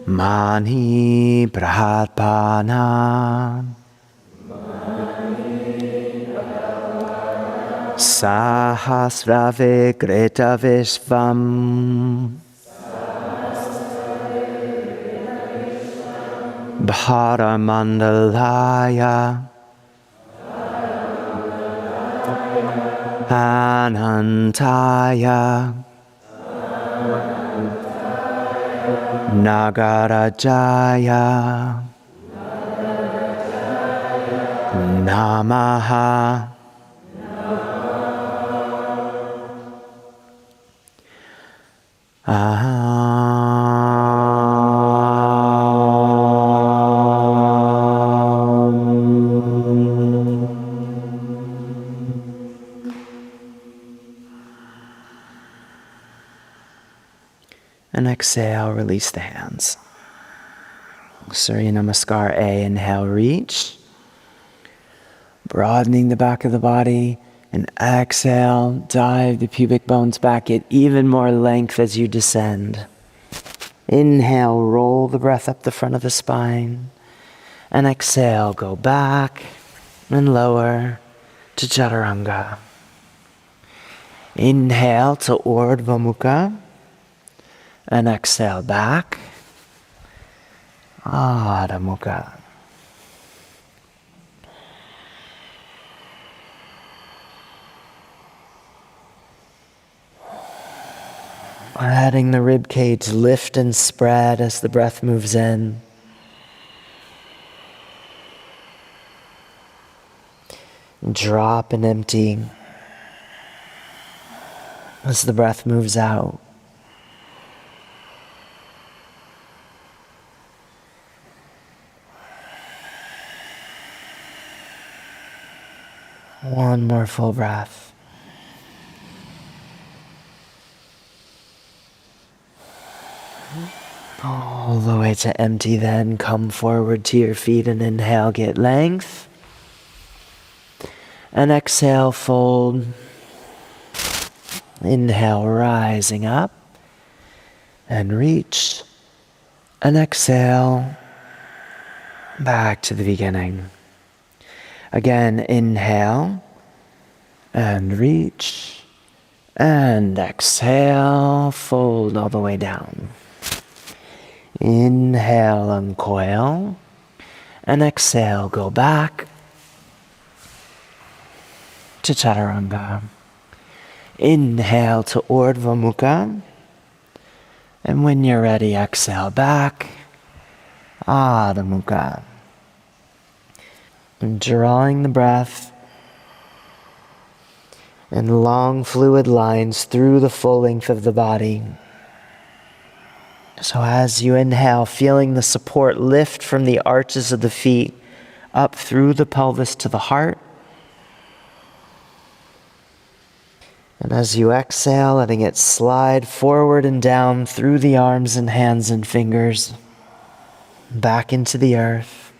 Mani Prahatpana Sahasrave Greta Vishvam Bharamandalaya Anantaya Nagarajaya Namaha. And exhale, release the hands. Surya namaskar A, inhale, reach. Broadening the back of the body. And exhale, dive the pubic bones back, get even more length as you descend. Inhale, roll the breath up the front of the spine. And exhale, go back and lower to chaturanga. Inhale to Urdhva Mukha. And exhale back. Adha Mukha. Letting the rib cage lift and spread as the breath moves in. Drop and empty as the breath moves out. One more full breath. All the way to empty, then come forward to your feet and inhale, get length. And exhale, fold. Inhale, rising up. And reach. And exhale, back to the beginning. Again, inhale. And reach. And exhale, fold all the way down. Inhale, uncoil, and exhale, go back to chaturanga. Inhale to Urdhva Mukha, and when you're ready, exhale back, Adha Mukha. And drawing the breath in long fluid lines through the full length of the body. So as you inhale, feeling the support lift from the arches of the feet up through the pelvis to the heart. And as you exhale, letting it slide forward and down through the arms and hands and fingers, back into the earth.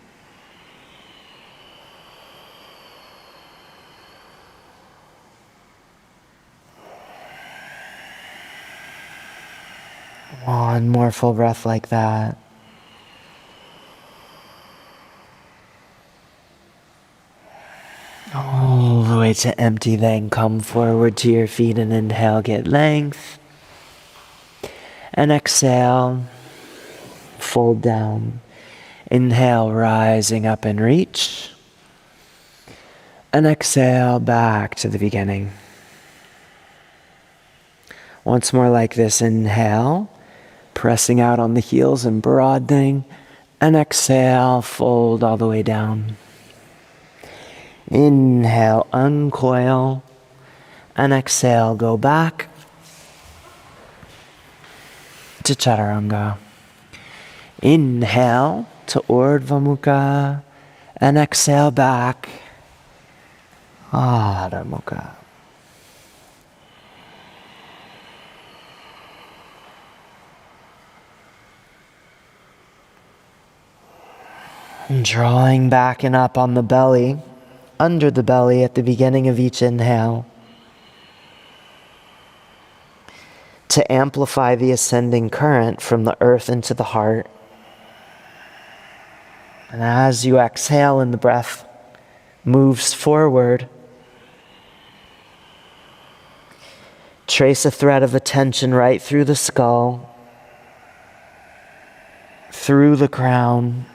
One more full breath like that. All the way to empty, then come forward to your feet and inhale, get length. And exhale, fold down. Inhale, rising up and reach. And exhale, back to the beginning. Once more like this, inhale. Pressing out on the heels and broadening, and exhale, fold all the way down. Inhale, uncoil, and exhale, go back to chaturanga. Inhale to Urdhva Mukha, and exhale back, Adha Mukha. And drawing back and up on the belly, under the belly at the beginning of each inhale, to amplify the ascending current from the earth into the heart. And as you exhale and the breath moves forward, trace a thread of attention right through the skull, through the crown,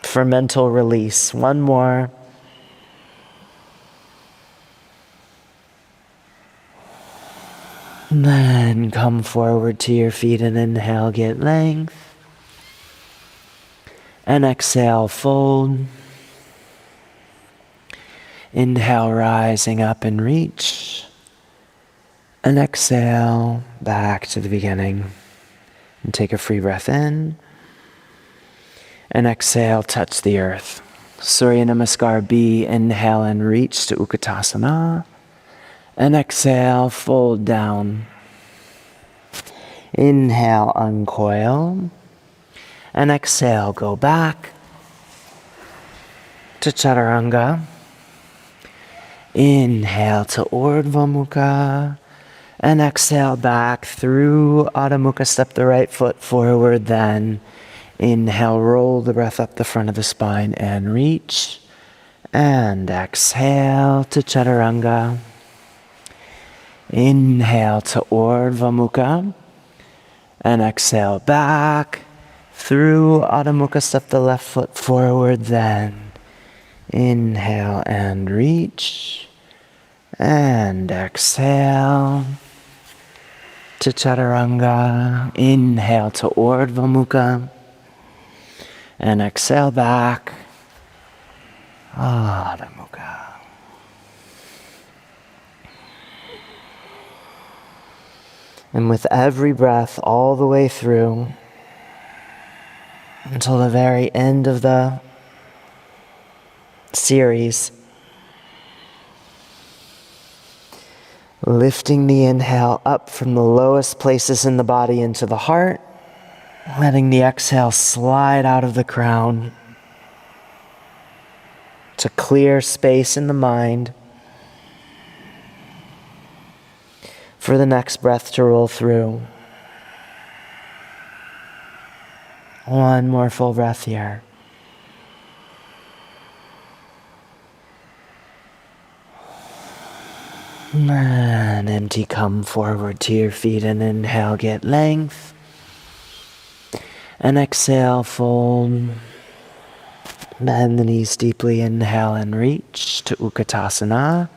for mental release. One more. Then come forward to your feet and inhale, get length. And exhale, fold. Inhale, rising up and reach. And exhale, back to the beginning. And take a free breath in. And exhale, touch the earth. Surya namaskar B, inhale and reach to Ukatasana. And exhale, fold down. Inhale, uncoil. And exhale, go back to Chaturanga. Inhale to Urdhva Mukha. And exhale back through Adho Mukha. Step the right foot forward, then inhale, roll the breath up the front of the spine and reach. And exhale to Chaturanga. Inhale to Urdhva Mukha. And exhale back through Adho Mukha. Step the left foot forward, then inhale and reach. And exhale to Chaturanga. Inhale to Urdhva Mukha. And exhale back. Adho Mukha. And with every breath all the way through until the very end of the series, lifting the inhale up from the lowest places in the body into the heart, letting the exhale slide out of the crown to clear space in the mind for the next breath to roll through. One more full breath here. And empty, come forward to your feet and inhale, get length. And exhale, fold. Bend the knees deeply, inhale and reach to Ukatasana.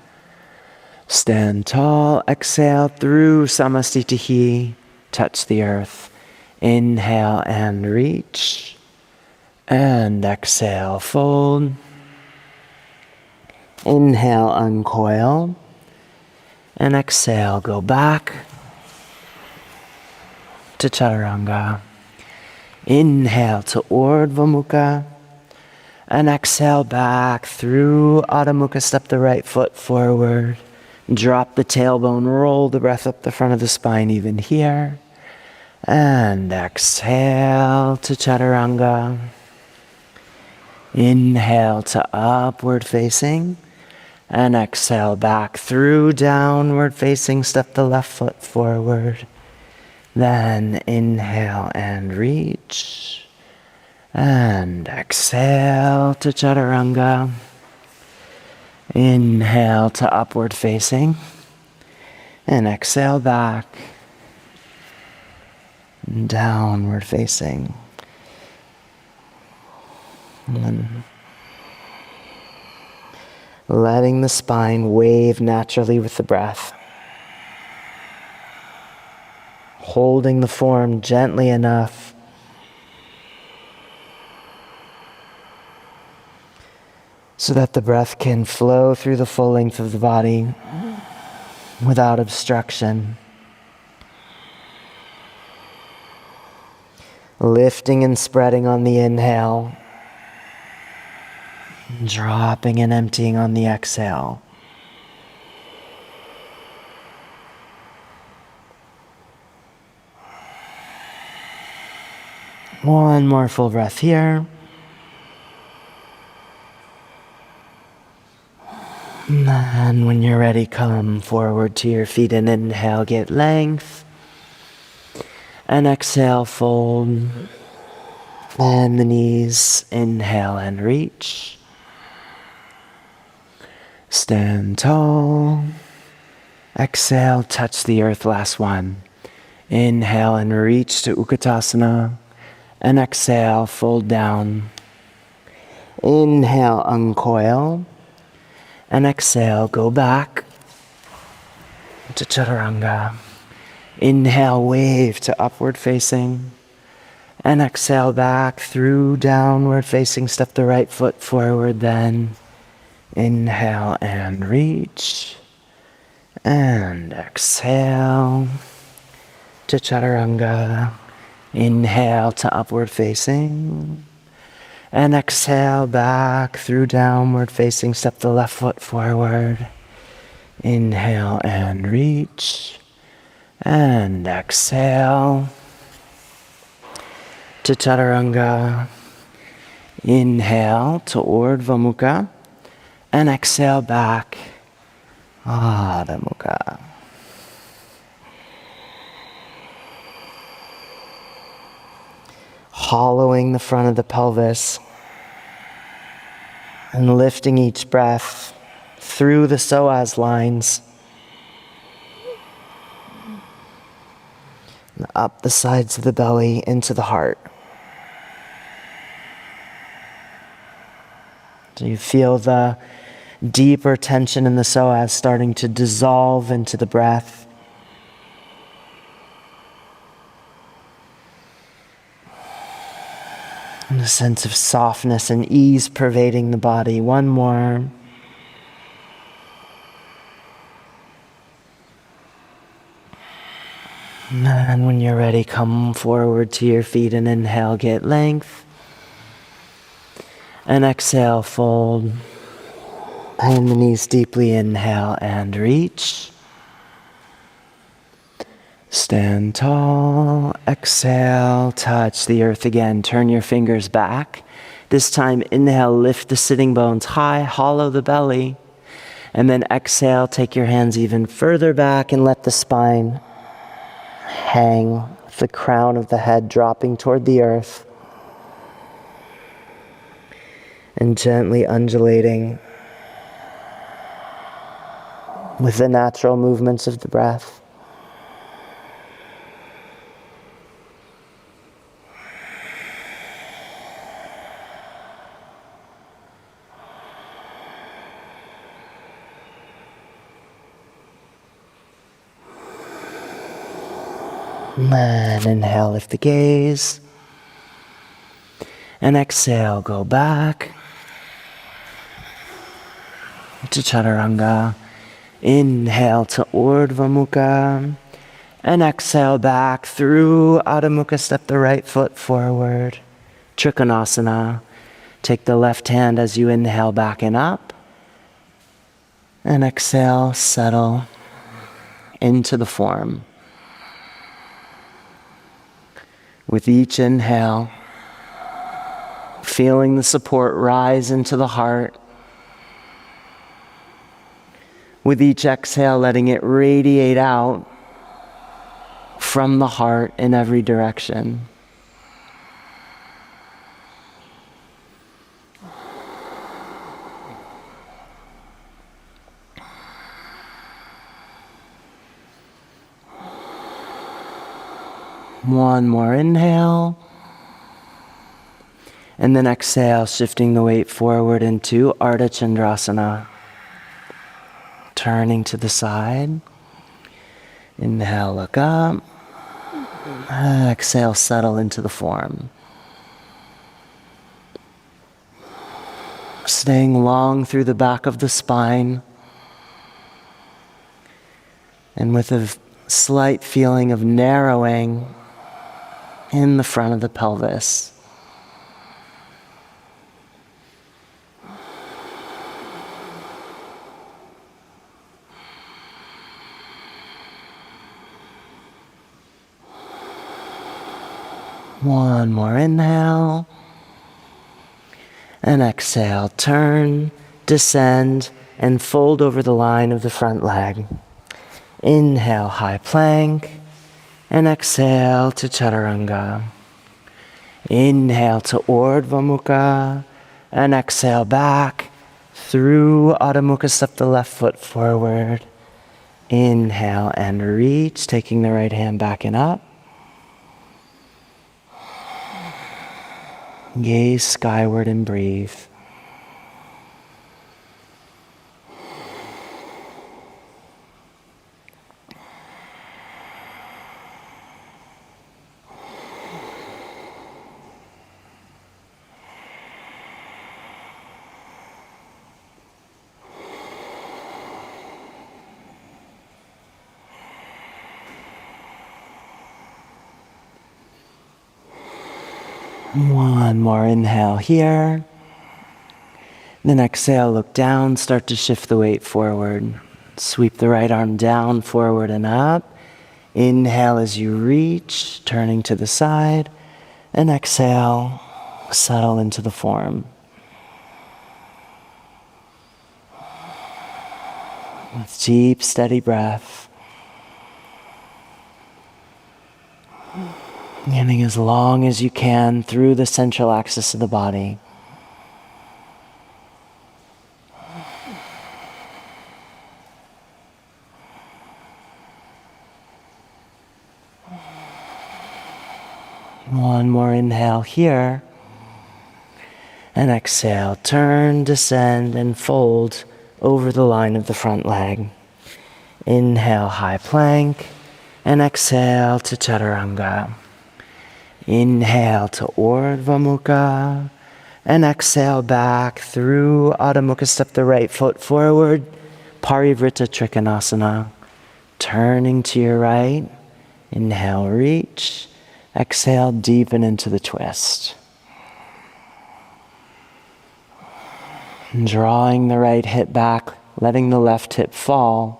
Stand tall, exhale through Samastitihi, touch the earth. Inhale and reach. And exhale, fold. Inhale, uncoil. And exhale, go back to Chaturanga. Inhale to Urdhva Mukha. And exhale back through Adho Mukha. Step the right foot forward. Drop the tailbone, roll the breath up the front of the spine even here. And exhale to Chaturanga. Inhale to upward facing. And exhale back through downward facing. Step the left foot forward. Then inhale and reach. And exhale to Chaturanga. Inhale to upward facing. And exhale back. Downward facing. And letting the spine wave naturally with the breath. Holding the form gently enough so that the breath can flow through the full length of the body without obstruction. Lifting and spreading on the inhale. Dropping and emptying on the exhale. One more full breath here. And when you're ready, come forward to your feet and inhale, get length. And exhale, fold. And the knees, inhale and reach. Stand tall. Exhale, touch the earth, last one. Inhale and reach to Ukatasana. And exhale, fold down. Inhale, uncoil. And exhale, go back to Chaturanga. Inhale, wave to upward facing. And exhale back through downward facing. Step the right foot forward then. Inhale and reach. And exhale to Chaturanga. Inhale to upward facing. And exhale back through downward facing. Step the left foot forward. Inhale and reach. And exhale to Chaturanga. Inhale to Urdhva Mukha. And exhale back. Adho Mukha. Hollowing the front of the pelvis. And lifting each breath through the psoas lines. And up the sides of the belly into the heart. So you feel the deeper tension in the psoas starting to dissolve into the breath. And a sense of softness and ease pervading the body. One more. And when you're ready, come forward to your feet and inhale, get length. And exhale, fold. Bend the knees deeply, inhale and reach. Stand tall, exhale, touch the earth again. Turn your fingers back. This time, inhale, lift the sitting bones high, hollow the belly. And then exhale, take your hands even further back and let the spine hang, the crown of the head dropping toward the earth. And gently undulating with the natural movements of the breath. And inhale, lift the gaze. And exhale, go back to Chaturanga. Inhale to Urdhva Mukha. And exhale back through Adho Mukha. Step the right foot forward. Trikonasana. Take the left hand as you inhale back and up. And exhale, settle into the form. With each inhale, feeling the support rise into the heart. With each exhale, letting it radiate out from the heart in every direction. One more inhale. And then exhale, shifting the weight forward into Ardha Chandrasana. Turning to the side. Inhale, look up. Exhale, settle into the form. Staying long through the back of the spine. And with a slight feeling of narrowing in the front of the pelvis. One more inhale. And exhale, turn, descend, and fold over the line of the front leg. Inhale, high plank, and exhale to chaturanga. Inhale to Urdhva Mukha, and exhale back through Adho Mukha. Step the left foot forward. Inhale and reach, taking the right hand back and up. Gaze skyward and breathe. One more inhale here. Then exhale, look down, start to shift the weight forward. Sweep the right arm down, forward and up. Inhale as you reach, turning to the side. And exhale, settle into the form. With deep, steady breath. Getting as long as you can through the central axis of the body. One more inhale here. And exhale, turn, descend, and fold over the line of the front leg. Inhale, high plank, and exhale to chaturanga. Inhale to Urdhva Mukha, and exhale back through Adho Mukha. Step the right foot forward, Parvitta Trikonasana. Turning to your right, inhale, reach, exhale, deepen into the twist. Drawing the right hip back, letting the left hip fall.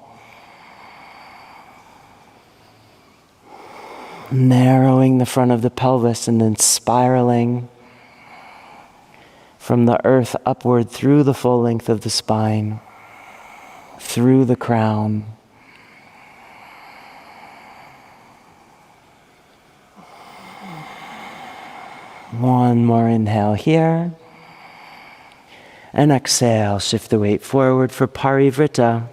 Narrowing the front of the pelvis and then spiraling from the earth upward through the full length of the spine, through the crown. One more inhale here. And exhale, shift the weight forward for Parvitta.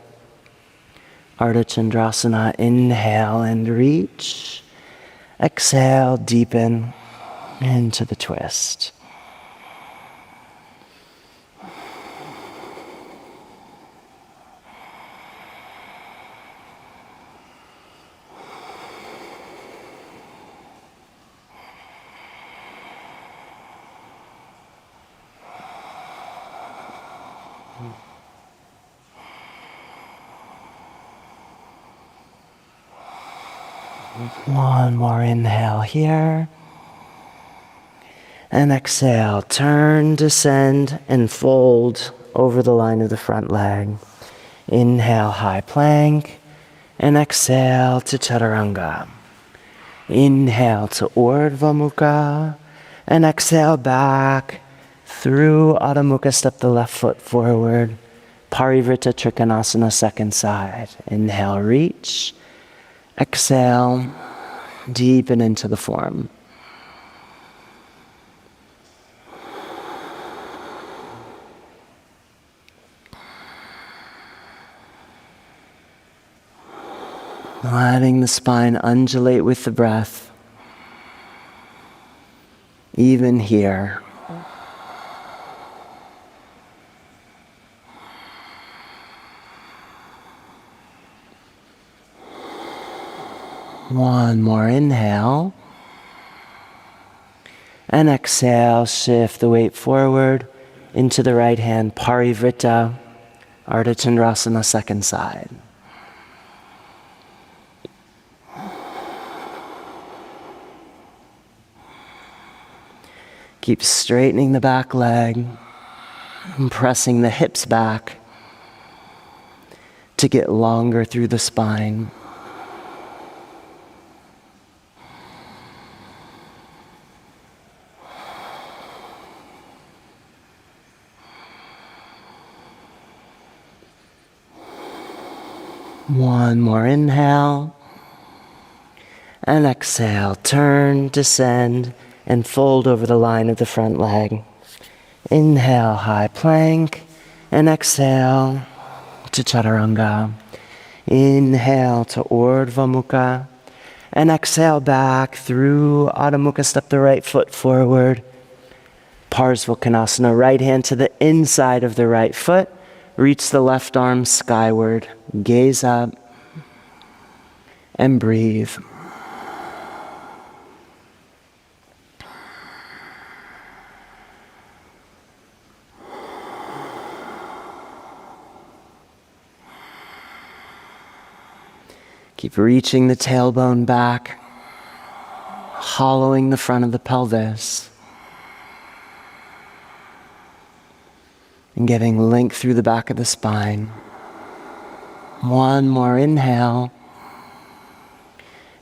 Ardha Chandrasana, inhale and reach. Exhale, deepen into the twist. One more inhale here. And exhale, turn, descend, and fold over the line of the front leg. Inhale, high plank, and exhale to chaturanga. Inhale to Urdhva Mukha, and exhale back through Adho Mukha. Step the left foot forward, Parvitta Trikonasana, second side. Inhale, reach. Exhale, deepen into the form. Letting the spine undulate with the breath, even here. One more inhale. And exhale, shift the weight forward into the right hand, Parvitta, Ardha Chandrasana, second side. Keep straightening the back leg and pressing the hips back to get longer through the spine. One more inhale. And exhale, turn, descend, and fold over the line of the front leg. Inhale, high plank, and exhale to chaturanga. Inhale to Urdhva Mukha, and exhale back through Adho Mukha. Step the right foot forward. Parsvakonasana, right hand to the inside of the right foot. Reach the left arm skyward. Gaze up and breathe. Keep reaching the tailbone back, hollowing the front of the pelvis, and getting length through the back of the spine. One more inhale,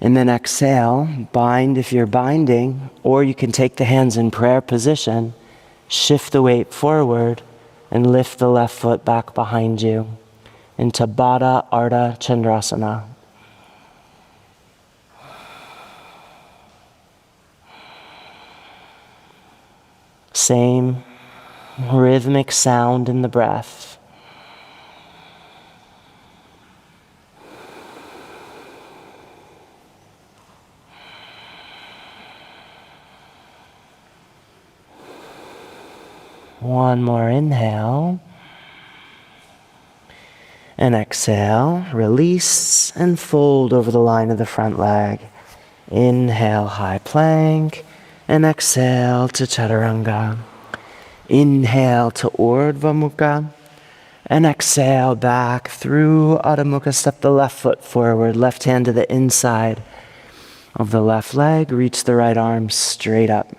and then exhale. Bind if you're binding, or you can take the hands in prayer position, shift the weight forward, and lift the left foot back behind you into Baddha Ardha Chandrasana. Same rhythmic sound in the breath. One more inhale. And exhale, release and fold over the line of the front leg. Inhale, high plank. And exhale to chaturanga. Inhale to Urdhva Mukha. And exhale back through Adho Mukha. Step the left foot forward. Left hand to the inside of the left leg. Reach the right arm straight up,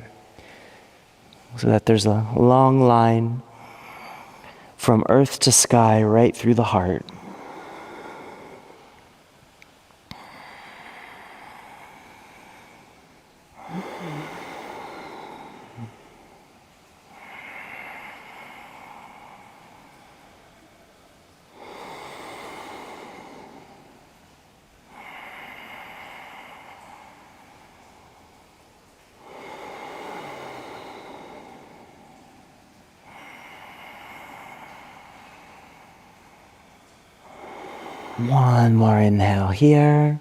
so that there's a long line from earth to sky right through the heart. One more inhale here.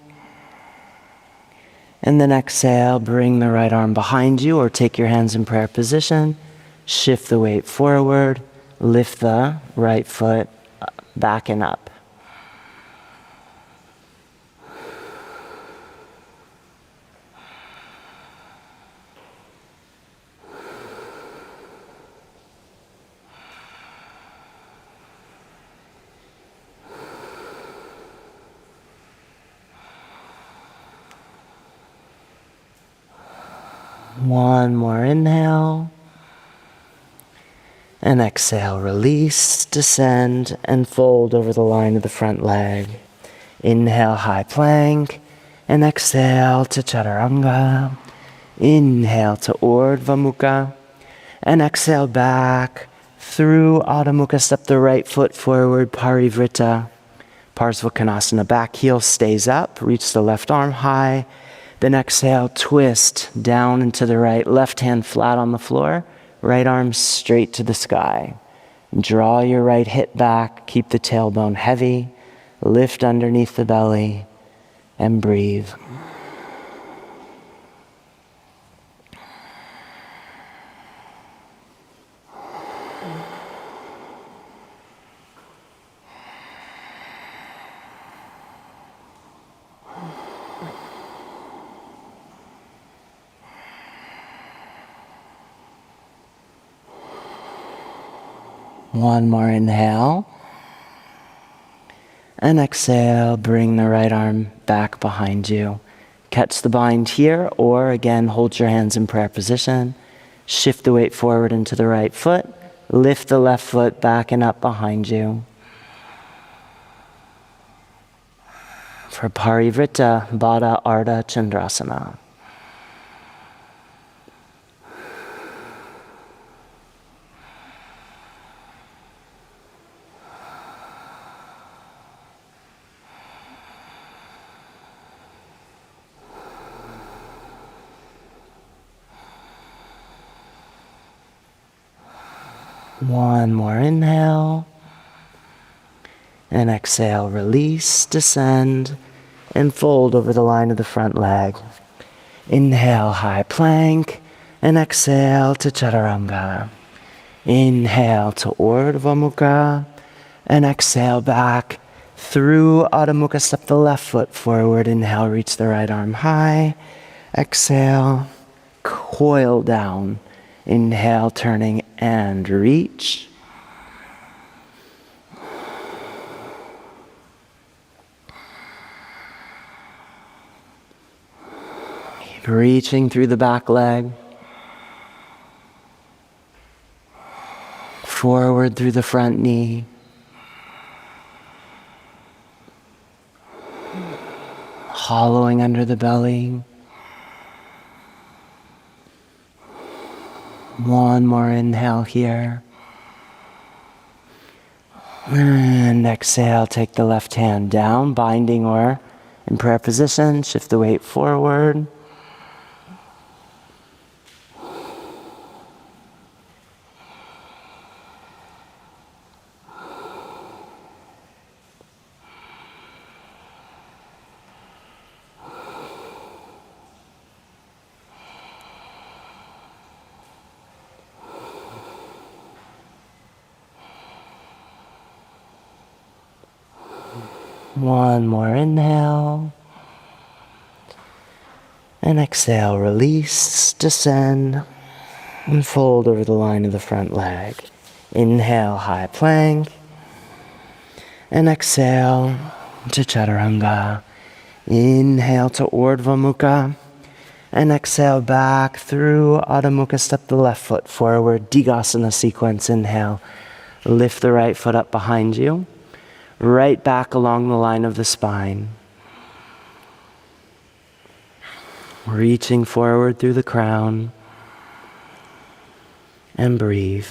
And then exhale, bring the right arm behind you or take your hands in prayer position. Shift the weight forward. Lift the right foot back and up. One more inhale. And exhale, release, descend, and fold over the line of the front leg. Inhale, high plank. And exhale to chaturanga. Inhale to Urdhva Mukha. And exhale back through Adho Mukha. Step the right foot forward, Parvitta. Parsvakonasana, back heel stays up. Reach the left arm high. Then exhale, twist down and to the right. Left hand flat on the floor. Right arm straight to the sky. Draw your right hip back. Keep the tailbone heavy. Lift underneath the belly and breathe. One more inhale. And exhale, bring the right arm back behind you. Catch the bind here, or again, hold your hands in prayer position. Shift the weight forward into the right foot. Lift the left foot back and up behind you. For Parvitta, Baddha Ardha Chandrasana. One more inhale. And exhale, release, descend, and fold over the line of the front leg. Inhale, high plank, and exhale to chaturanga. Inhale to Urdhva Mukha, and exhale back through Adho Mukha. Step the left foot forward. Inhale, reach the right arm high. Exhale, coil down. Inhale, turning and reach. Keep reaching through the back leg. Forward through the front knee. Hollowing under the belly. One more inhale here. And exhale, take the left hand down, binding or in prayer position. Shift the weight forward. One more inhale. And exhale, release, descend, and fold over the line of the front leg. Inhale, high plank. And exhale to chaturanga. Inhale to Urdhva Mukha. And exhale back through Adho Mukha. Step the left foot forward. Dasana sequence. Inhale. Lift the right foot up behind you. Right back along the line of the spine. Reaching forward through the crown. And breathe.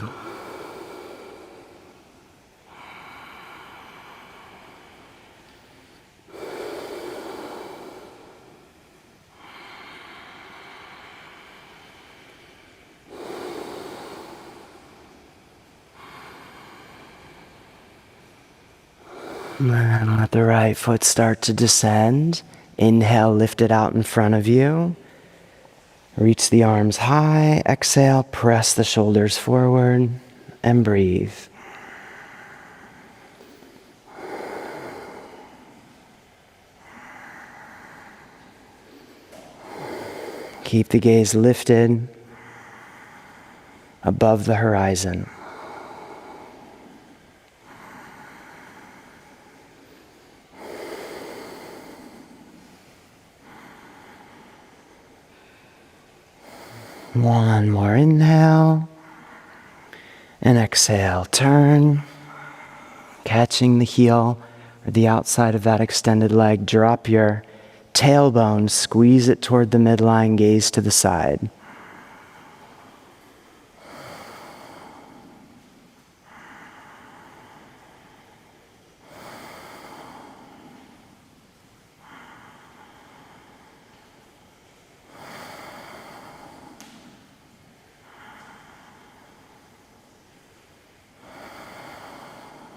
And let the right foot start to descend. Inhale, lift it out in front of you. Reach the arms high. Exhale, press the shoulders forward and breathe. Keep the gaze lifted above the horizon. One more inhale, and exhale, turn, catching the heel or the outside of that extended leg. Drop your tailbone, squeeze it toward the midline, gaze to the side.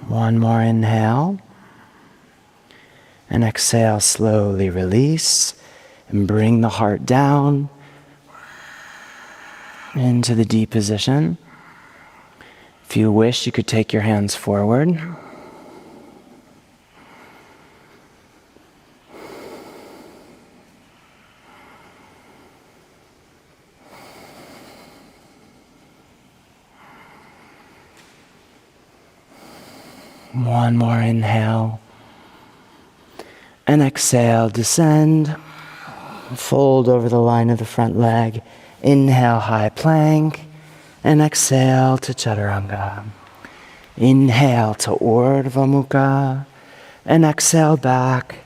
One more inhale, and exhale, slowly release, and bring the heart down into the deep position. If you wish, you could take your hands forward. One more inhale, and exhale, descend, fold over the line of the front leg. Inhale, high plank, and exhale to chaturanga. Inhale to Urdhva Mukha, and exhale back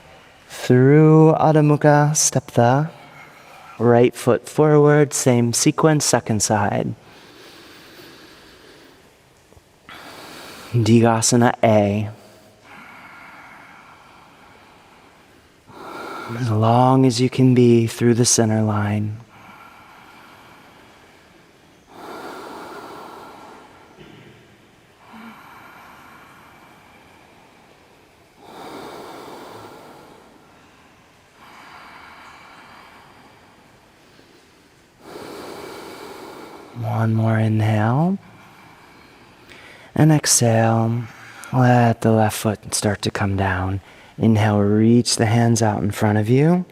through Adho Mukha. Step the right foot forward, same sequence, second side. Dasana A. As long as you can be through the center line. One more inhale. And exhale. Let the left foot start to come down. Inhale, reach the hands out in front of you,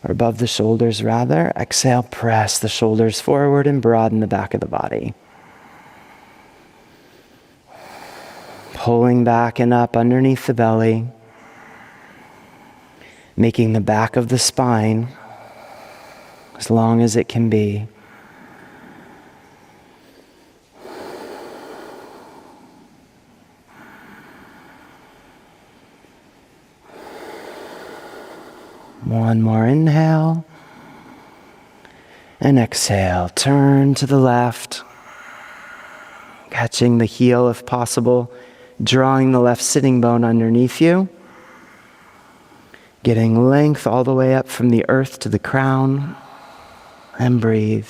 or above the shoulders rather. Exhale, press the shoulders forward and broaden the back of the body. Pulling back and up underneath the belly, making the back of the spine as long as it can be. One more inhale. And exhale, turn to the left, catching the heel if possible, drawing the left sitting bone underneath you, getting length all the way up from the earth to the crown, and breathe.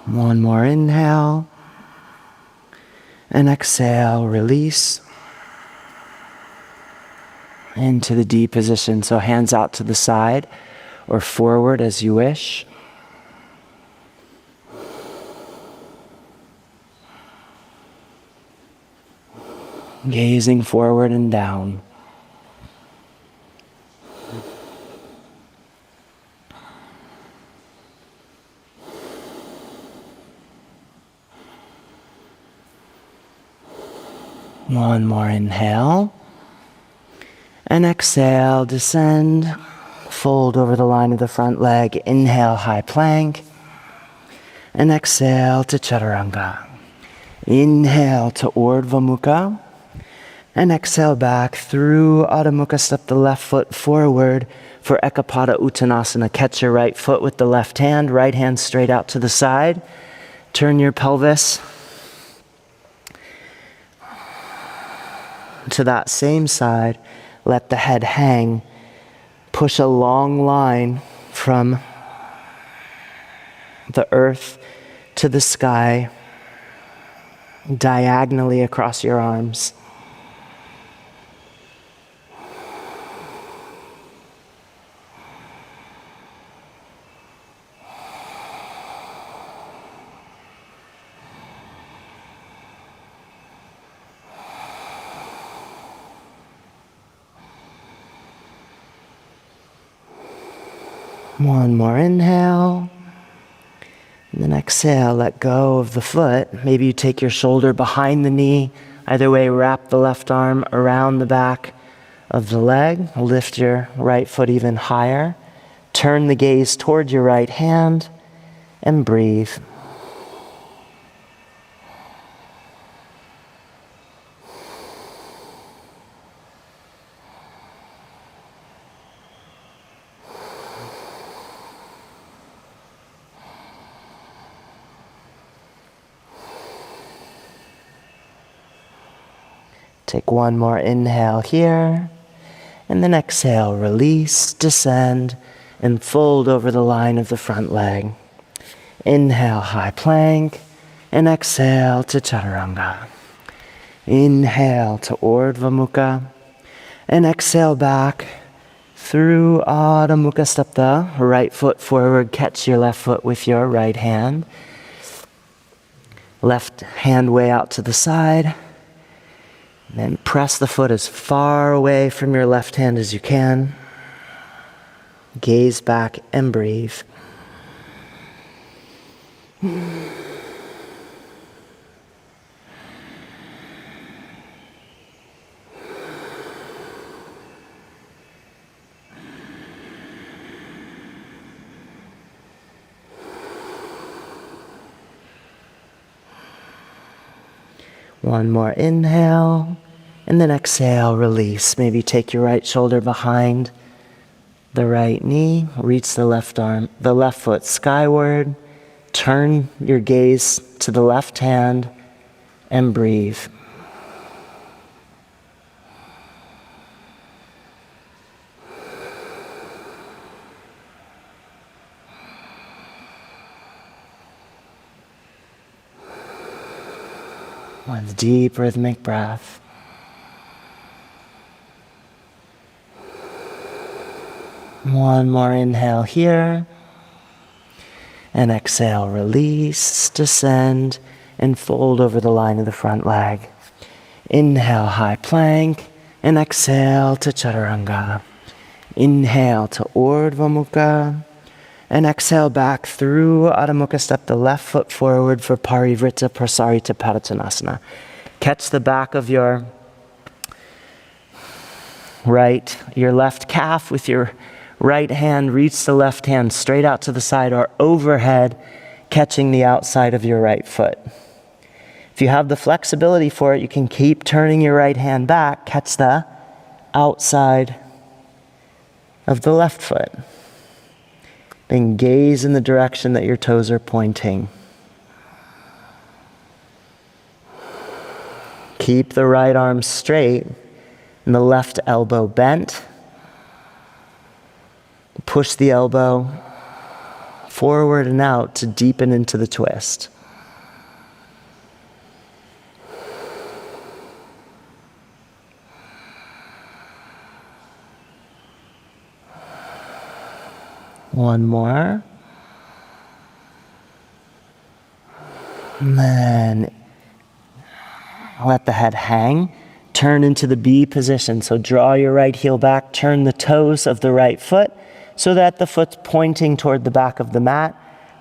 One more inhale, and exhale, release into the D position. So hands out to the side or forward as you wish. Gazing forward and down. One more inhale. And exhale, descend, fold over the line of the front leg. Inhale, high plank. And exhale to chaturanga. Inhale to Urdhva Mukha. And exhale back through Adho Mukha. Step the left foot forward for Ekapada Uttanasana. Catch your right foot with the left hand straight out to the side. Turn your pelvis to that same side. Let the head hang. Push a long line from the earth to the sky, diagonally across your arms. One more inhale, and then exhale, let go of the foot. Maybe you take your shoulder behind the knee. Either way, wrap the left arm around the back of the leg. Lift your right foot even higher. Turn the gaze toward your right hand and breathe. Take one more inhale here, and then exhale, release, descend, and fold over the line of the front leg. Inhale, high plank, and exhale to chaturanga. Inhale to Urdhva Mukha, and exhale back through Adho Mukha. Step the right foot forward, catch your left foot with your right hand. Left hand way out to the side. Then press the foot as far away from your left hand as you can. Gaze back and breathe. One more inhale, and then exhale, release. Maybe take your right shoulder behind the right knee, reach the left foot skyward, turn your gaze to the left hand, and breathe. With deep rhythmic breath. One more inhale here. And exhale, release, descend, and fold over the line of the front leg. Inhale, high plank, and exhale to chaturanga. Inhale to Urdhva Mukha, and exhale back through Adho Mukha. Step the left foot forward for Parvitta Prasarita Padottanasana. Catch the back of your left calf with your right hand. Reach the left hand straight out to the side or overhead, catching the outside of your right foot. If you have the flexibility for it, you can keep turning your right hand back, catch the outside of the left foot. Then gaze in the direction that your toes are pointing. Keep the right arm straight and the left elbow bent. Push the elbow forward and out to deepen into the twist. One more. And then let the head hang. Turn into the B position. So draw your right heel back. Turn the toes of the right foot so that the foot's pointing toward the back of the mat.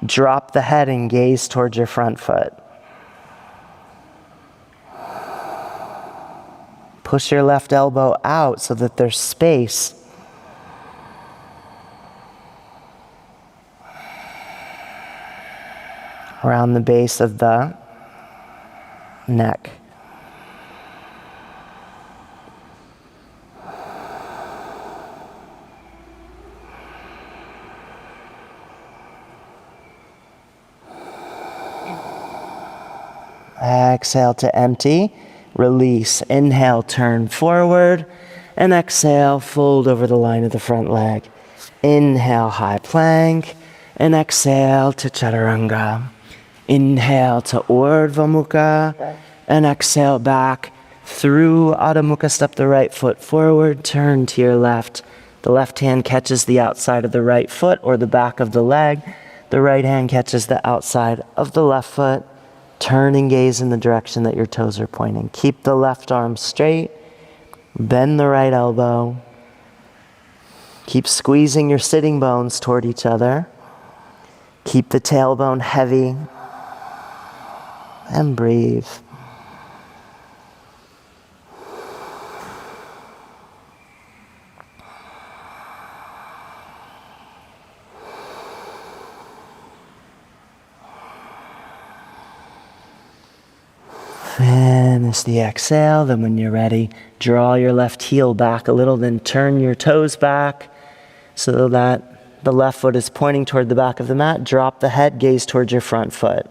Drop the head and gaze towards your front foot. Push your left elbow out so that there's space. Around the base of the neck. Exhale to empty. Release. Inhale, turn forward. And exhale, fold over the line of the front leg. Inhale, high plank. And exhale to chaturanga. Inhale to Urdhva Mukha. And exhale back through Adho Mukha. Step the right foot forward. Turn to your left. The left hand catches the outside of the right foot or the back of the leg. The right hand catches the outside of the left foot. Turn and gaze in the direction that your toes are pointing. Keep the left arm straight. Bend the right elbow. Keep squeezing your sitting bones toward each other. Keep the tailbone heavy. And breathe. Finish the exhale. Then when you're ready, draw your left heel back a little, then turn your toes back so that the left foot is pointing toward the back of the mat. Drop the head, gaze towards your front foot.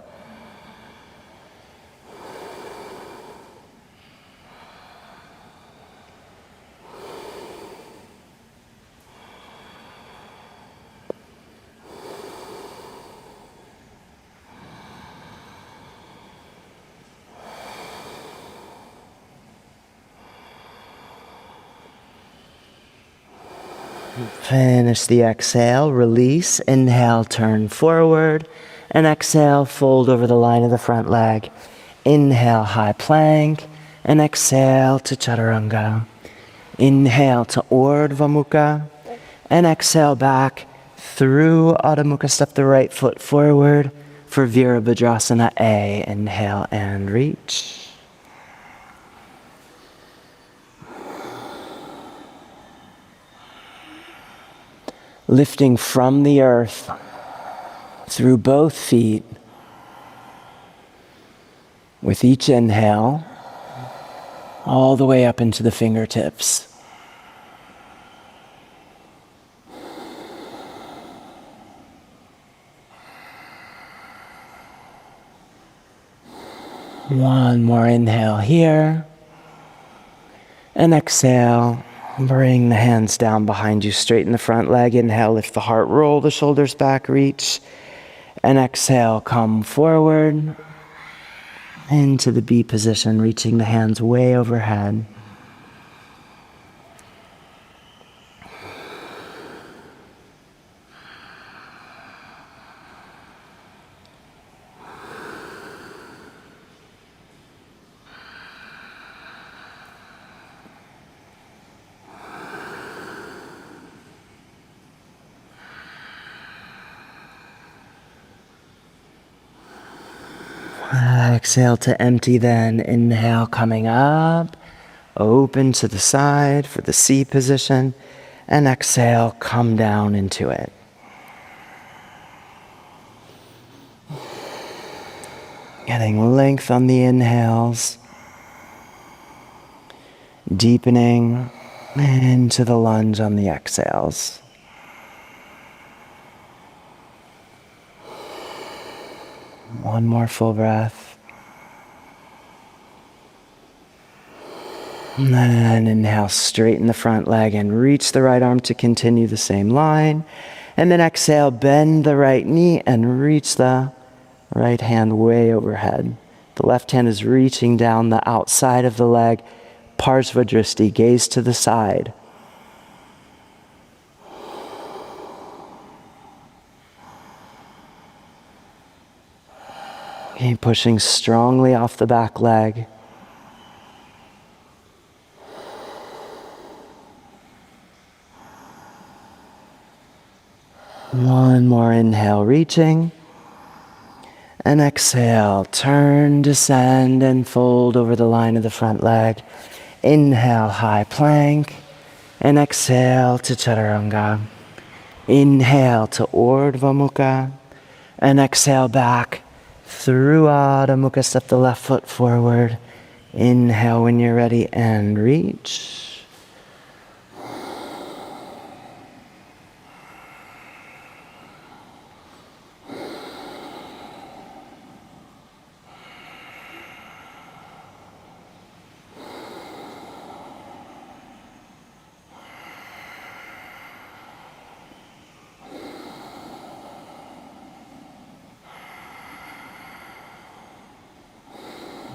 Finish the exhale, release, inhale, turn forward, and exhale, fold over the line of the front leg. Inhale, high plank, and exhale to chaturanga. Inhale to Urdhva Mukha, and exhale back through Adho Mukha. Step the right foot forward for Virabhadrasana A. Inhale and reach. Lifting from the earth through both feet with each inhale all the way up into the fingertips. One more inhale here, and exhale. Bring the hands down behind you, straighten the front leg. Inhale, lift the heart, roll the shoulders back, reach. And exhale, come forward. into the B position, reaching the hands way overhead. Exhale to empty then. Inhale, coming up. Open to the side for the C position. And exhale, come down into it. Getting length on the inhales. Deepening into the lunge on the exhales. One more full breath. And then inhale, straighten the front leg and reach the right arm to continue the same line. And then exhale, bend the right knee and reach the right hand way overhead. The left hand is reaching down the outside of the leg. Parsvadristi, gaze to the side. Keep pushing strongly off the back leg. One more inhale, reaching. And exhale, turn, descend, and fold over the line of the front leg. Inhale, high plank. And exhale to chaturanga. Inhale to Urdhva Mukha. And exhale back through Adho Mukha. Step the left foot forward. Inhale when you're ready and reach.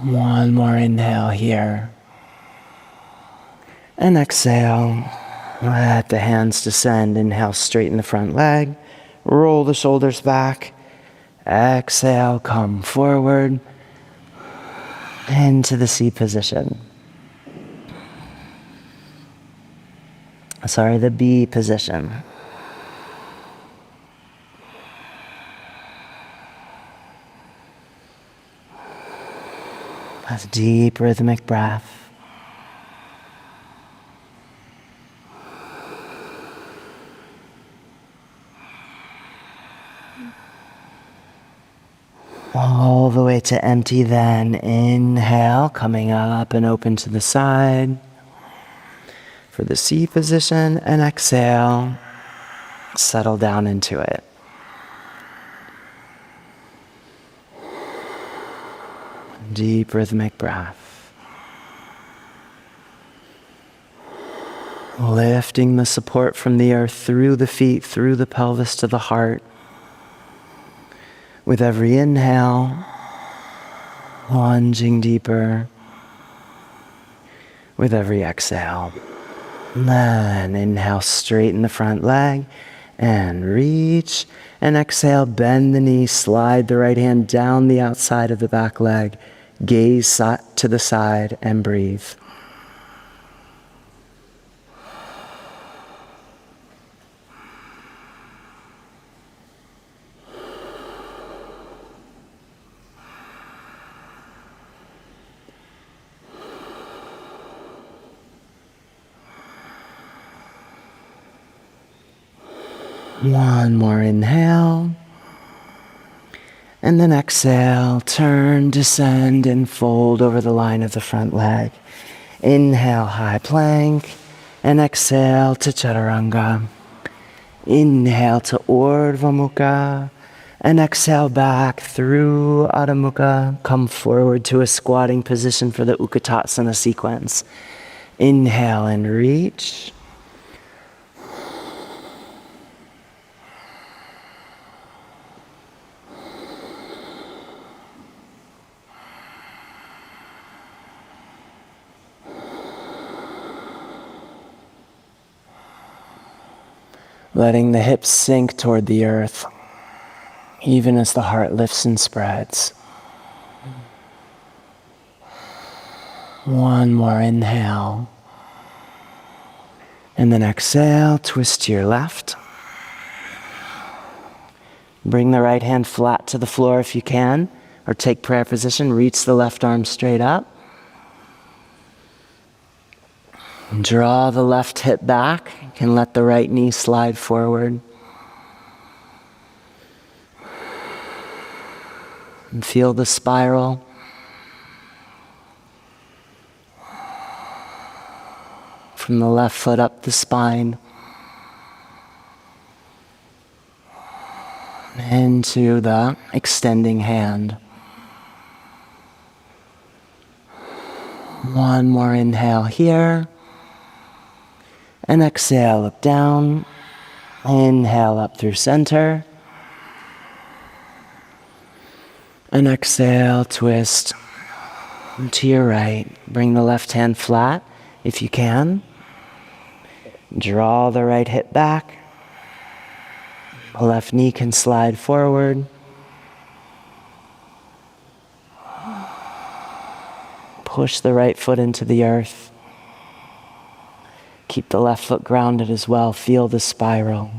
One more inhale here. And exhale. Let the hands descend. Inhale, straighten the front leg. Roll the shoulders back. Exhale, come forward. Into the C position. Sorry, the B position. That's deep rhythmic breath. All the way to empty then. Inhale, coming up and open to the side for the C position, and exhale, settle down into it. Deep rhythmic breath. Lifting the support from the earth through the feet, through the pelvis to the heart. With every inhale, plunging deeper. With every exhale. Then inhale, straighten the front leg and reach. And exhale, bend the knee, slide the right hand down the outside of the back leg. Gaze to the side and breathe. One more inhale. And then exhale, turn, descend, and fold over the line of the front leg. Inhale, high plank. And exhale to chaturanga. Inhale to Urdhva Mukha. And exhale back through Adho Mukha. Come forward to a squatting position for the Ukatasana sequence. Inhale and reach. letting the hips sink toward the earth, even as the heart lifts and spreads. One more inhale. And then exhale, twist to your left. Bring the right hand flat to the floor if you can, or take prayer position, reach the left arm straight up. Draw the left hip back, you can let the right knee slide forward. And feel the spiral. From the left foot up the spine. Into the extending hand. One more inhale here. And exhale, look down. Inhale up through center. And exhale, twist to your right. Bring the left hand flat if you can. Draw the right hip back. The left knee can slide forward. Push the right foot into the earth. Keep the left foot grounded as well. Feel the spiral.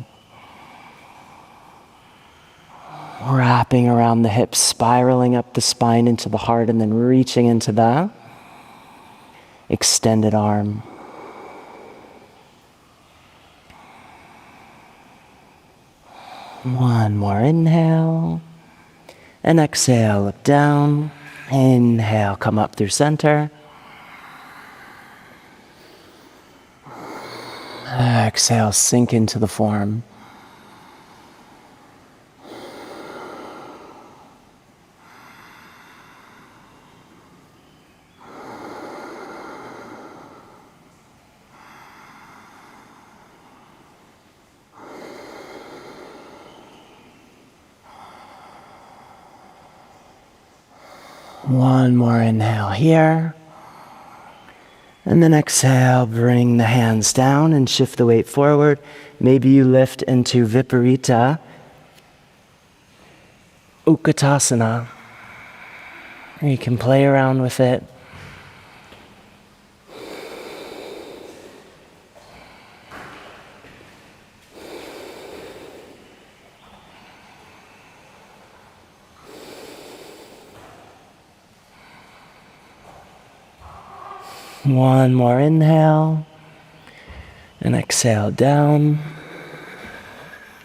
Wrapping around the hips, spiraling up the spine into the heart, and then reaching into the extended arm. One more inhale. And exhale, look down. Inhale, come up through center. Exhale, sink into the form. One more inhale here. And then exhale, bring the hands down and shift the weight forward. Maybe you lift into Viparita, Ukatasana. Or you can play around with it. One more inhale, and exhale down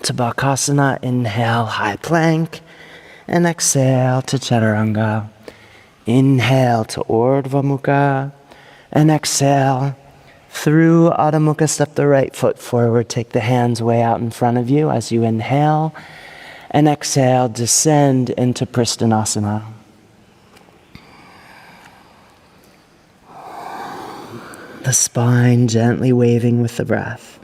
to Bakasana. Inhale, high plank, and exhale to Chaturanga. Inhale to Urdhva Mukha, and exhale through Adho Mukha. Step the right foot forward, take the hands way out in front of you as you inhale, and exhale, descend into Pristinasana. The spine gently waving with the breath.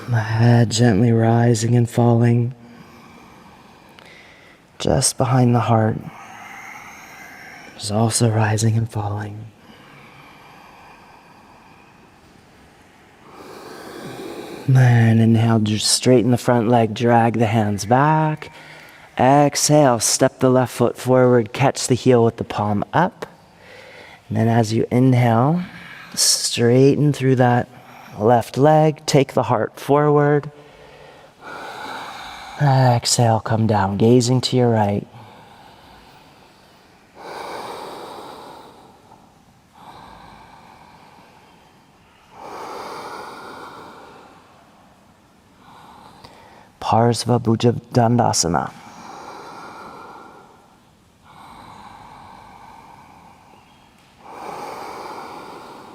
The head gently rising and falling just behind the heart. Is also rising and falling. Then inhale, just straighten the front leg, drag the hands back. Exhale, step the left foot forward, catch the heel with the palm up. And then as you inhale, straighten through that left leg, take the heart forward. Exhale, come down, gazing to your right. Parsva Bhuja Dandasana.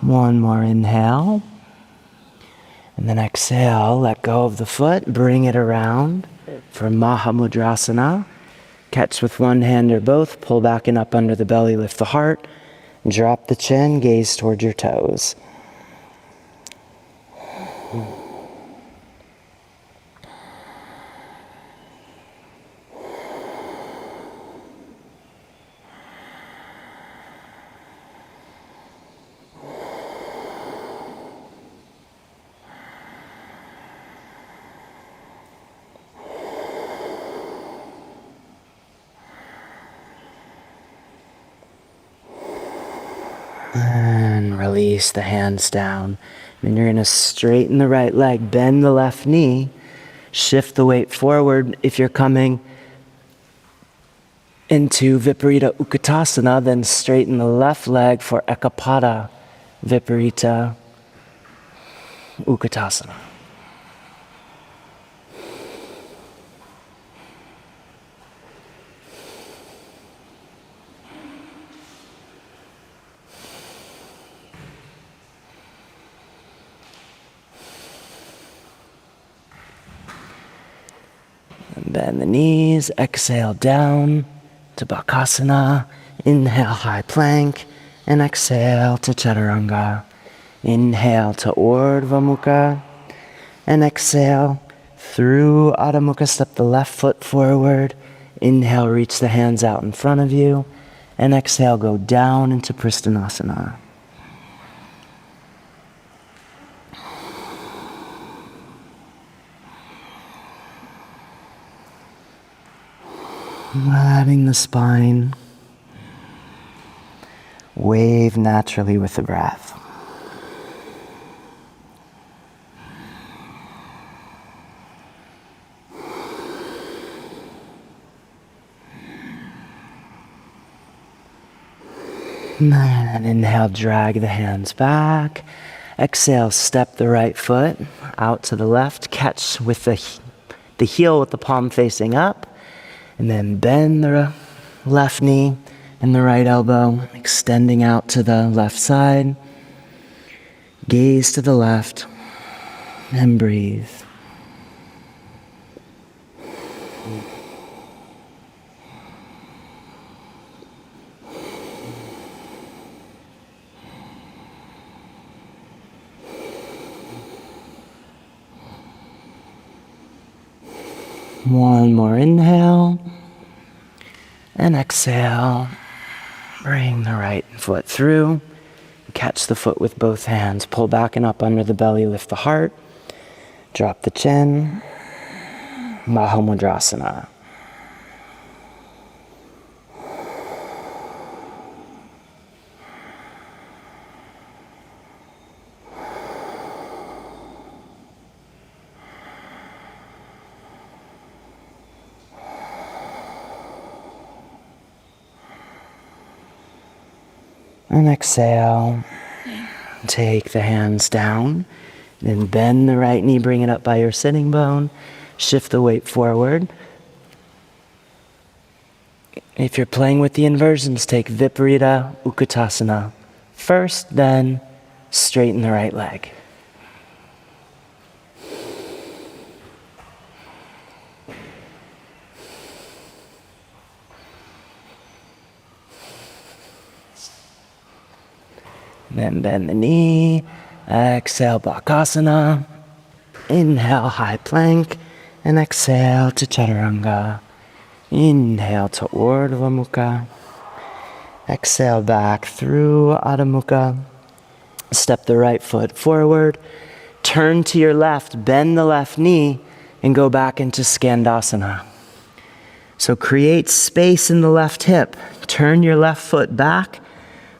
One more inhale. And then exhale, let go of the foot, bring it around for Mahamudrasana. Catch with one hand or both, pull back and up under the belly, lift the heart, drop the chin, gaze toward your toes. And release the hands down. And you're going to straighten the right leg, bend the left knee, shift the weight forward. If you're coming into Viparita Ukatasana, then straighten the left leg for Ekapada Viparita Ukatasana. Bend the knees, exhale down to Bakasana, inhale high plank, and exhale to Chaturanga. Inhale to Urdhva Mukha, and exhale through Adho Mukha, step the left foot forward. Inhale, reach the hands out in front of you, and exhale, go down into Pristinasana. Letting the spine wave naturally with the breath. And inhale, drag the hands back. Exhale, step the right foot out to the left. Catch with the heel with the palm facing up. And then bend the left knee and the right elbow, extending out to the left side. Gaze to the left and breathe. One more inhale, and exhale. Bring the right foot through. Catch the foot with both hands. Pull back and up under the belly, lift the heart. Drop the chin. Mahamudrasana. And exhale, take the hands down, then bend the right knee, bring it up by your sitting bone, shift the weight forward. If you're playing with the inversions, take Viparita Ukatasana first, then straighten the right leg. Then bend the knee, exhale Bakasana, inhale high plank, and exhale to Chaturanga. Inhale to Urdhva Mukha, exhale back through Adho Mukha, step the right foot forward, turn to your left, bend the left knee, and go back into Skandasana. So create space in the left hip, turn your left foot back,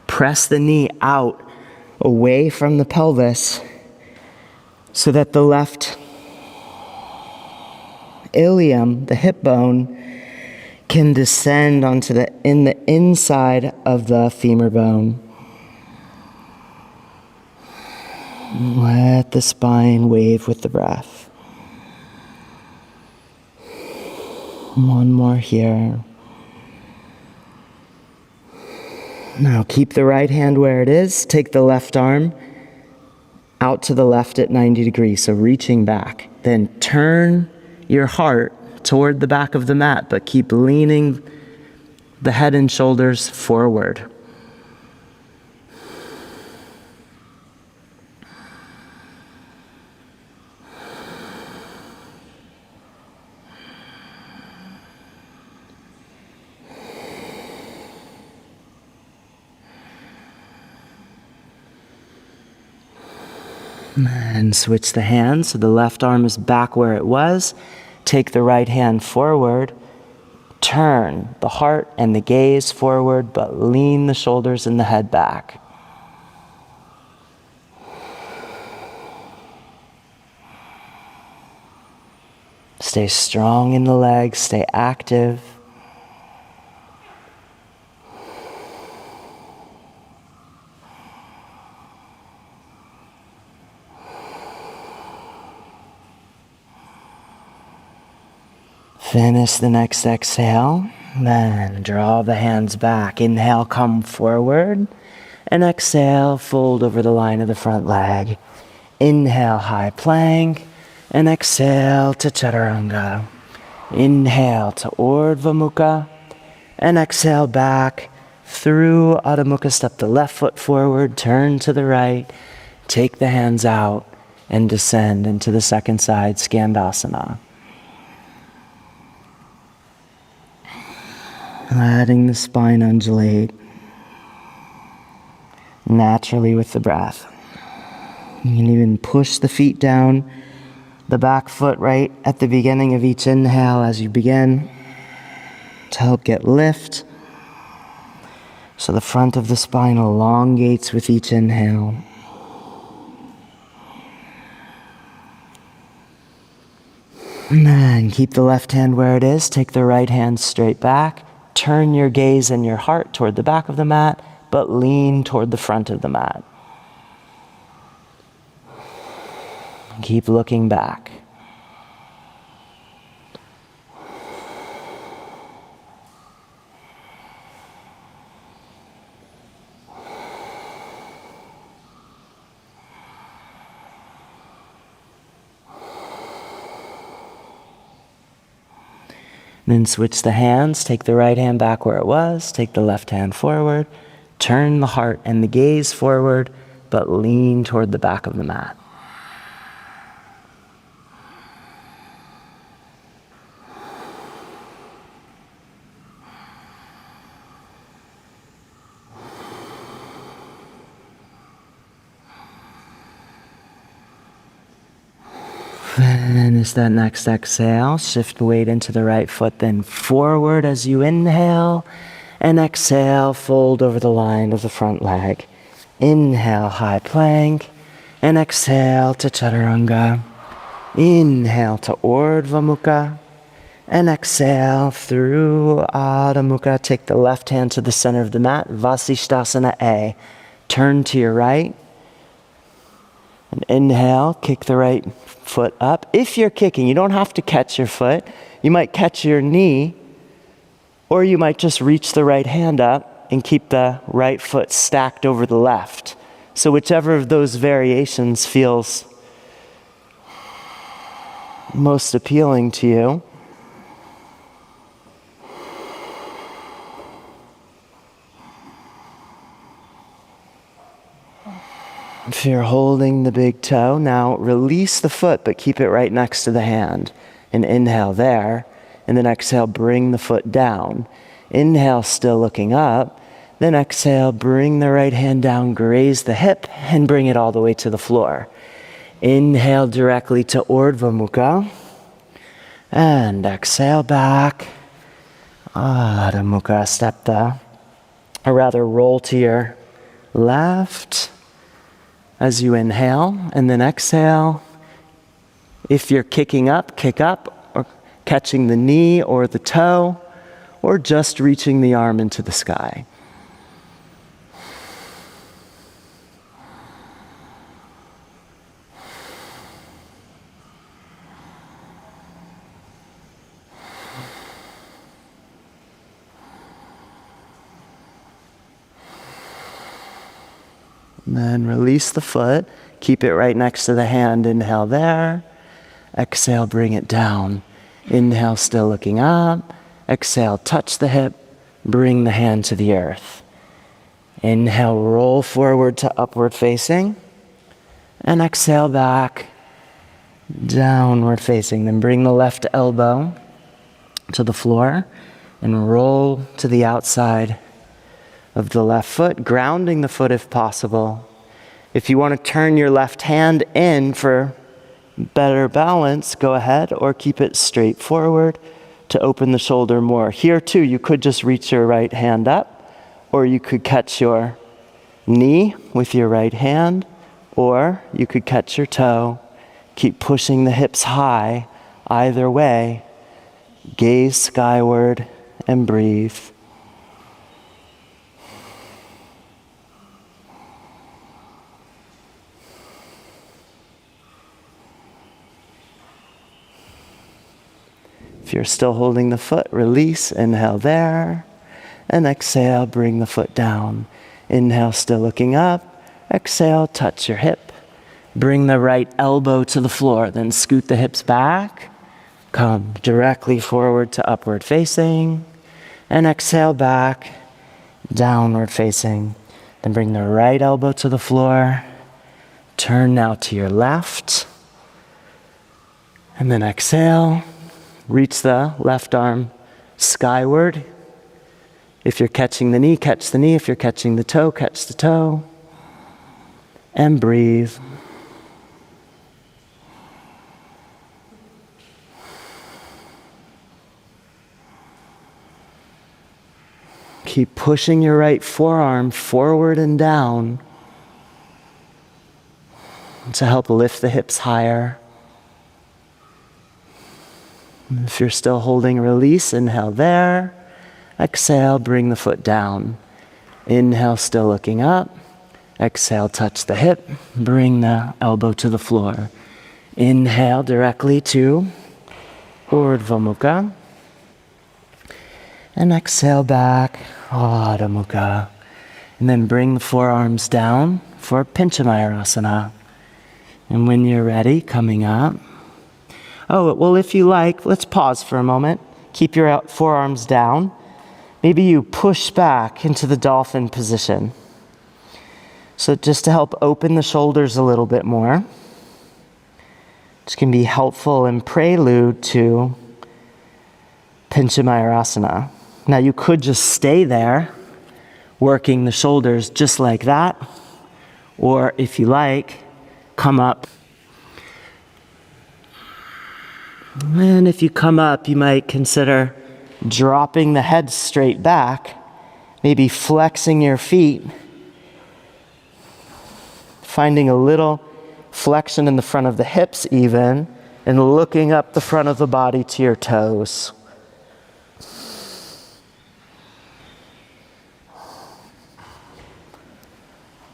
press the knee out away from the pelvis so that the left ilium, the hip bone, can descend onto the inside of the femur bone. Let the spine wave with the breath. One more here. Now keep the right hand where it is. Take the left arm out to the left at 90 degrees, so reaching back. Then turn your heart toward the back of the mat, but keep leaning the head and shoulders forward. And switch the hands so the left arm is back where it was. Take the right hand forward. Turn the heart and the gaze forward, but lean the shoulders and the head back. Stay strong in the legs, stay active. Finish the next exhale, then draw the hands back. Inhale, come forward, and exhale, fold over the line of the front leg. Inhale, high plank, and exhale to chaturanga. Inhale to Urdhva Mukha, and exhale back through Adho Mukha. Step the left foot forward, turn to the right, take the hands out, and descend into the second side, Skandasana. Letting the spine undulate naturally with the breath. You can even push the feet down, the back foot right at the beginning of each inhale as you begin to help get lift. So the front of the spine elongates with each inhale. And then keep the left hand where it is, take the right hand straight back. Turn your gaze and your heart toward the back of the mat, but lean toward the front of the mat. Keep looking back. Then switch the hands, take the right hand back where it was, take the left hand forward, turn the heart and the gaze forward, but lean toward the back of the mat. Finish that next exhale. Shift weight into the right foot, then forward as you inhale. And exhale, fold over the line of the front leg. Inhale, high plank. And exhale to chaturanga. Inhale to Urdhva Mukha. And exhale through Adho Mukha. Take the left hand to the center of the mat. Vasishthasana A. Turn to your right. And inhale, kick the right foot up. If you're kicking, you don't have to catch your foot. You might catch your knee, or you might just reach the right hand up and keep the right foot stacked over the left. So whichever of those variations feels most appealing to you. If you're holding the big toe, now release the foot, but keep it right next to the hand. And inhale there, and then exhale, bring the foot down. Inhale, still looking up. Then exhale, bring the right hand down, graze the hip, and bring it all the way to the floor. Inhale directly to Urdhva Mukha. And exhale back. Adho Mukha, roll to your left. As you inhale, and then exhale. If you're kicking up, kick up, or catching the knee or the toe, or just reaching the arm into the sky. Then release the foot. Keep it right next to the hand. Inhale there. Exhale, bring it down. Inhale, still looking up. Exhale, touch the hip. Bring the hand to the earth. Inhale, roll forward to upward facing. And exhale back, downward facing. Then bring the left elbow to the floor and roll to the outside of the left foot, grounding the foot if possible. If you want to turn your left hand in for better balance, go ahead, or keep it straight forward to open the shoulder more. Here too, you could just reach your right hand up, or you could catch your knee with your right hand, or you could catch your toe. Keep pushing the hips high. either way. Gaze skyward and breathe. If you're still holding the foot, release, inhale there, and exhale, bring the foot down. Inhale, still looking up. Exhale, touch your hip. Bring the right elbow to the floor, then scoot the hips back. Come directly forward to upward facing, and exhale back, downward facing. Then bring the right elbow to the floor. Turn now to your left, and then exhale. Reach the left arm skyward. If you're catching the knee, catch the knee. If you're catching the toe, catch the toe. And breathe. Keep pushing your right forearm forward and down to help lift the hips higher. If you're still holding, release, inhale there. Exhale, bring the foot down. Inhale, still looking up. Exhale, touch the hip. Bring the elbow to the floor. Inhale directly to Urdhva Mukha. And exhale back, Adho Mukha. And then bring the forearms down for Pincha Mayurasana. And when you're ready, coming up. Oh, well, if you like, let's pause for a moment. Keep your forearms down. Maybe you push back into the dolphin position. So just to help open the shoulders a little bit more. This can be helpful in prelude to Pincha Mayurasana. Now you could just stay there, working the shoulders just like that. Or if you like, come up. And if you come up, you might consider dropping the head straight back, maybe flexing your feet, finding a little flexion in the front of the hips even, and looking up the front of the body to your toes.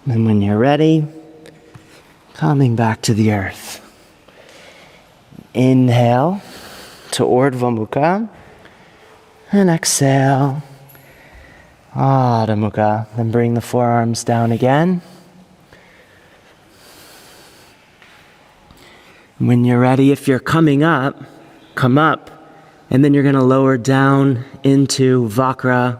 And when you're ready, coming back to the earth. Inhale to Urdhva Mukha, and exhale, Adho Mukha. Then bring the forearms down again. When you're ready, if you're coming up, come up, and then you're going to lower down into Vakra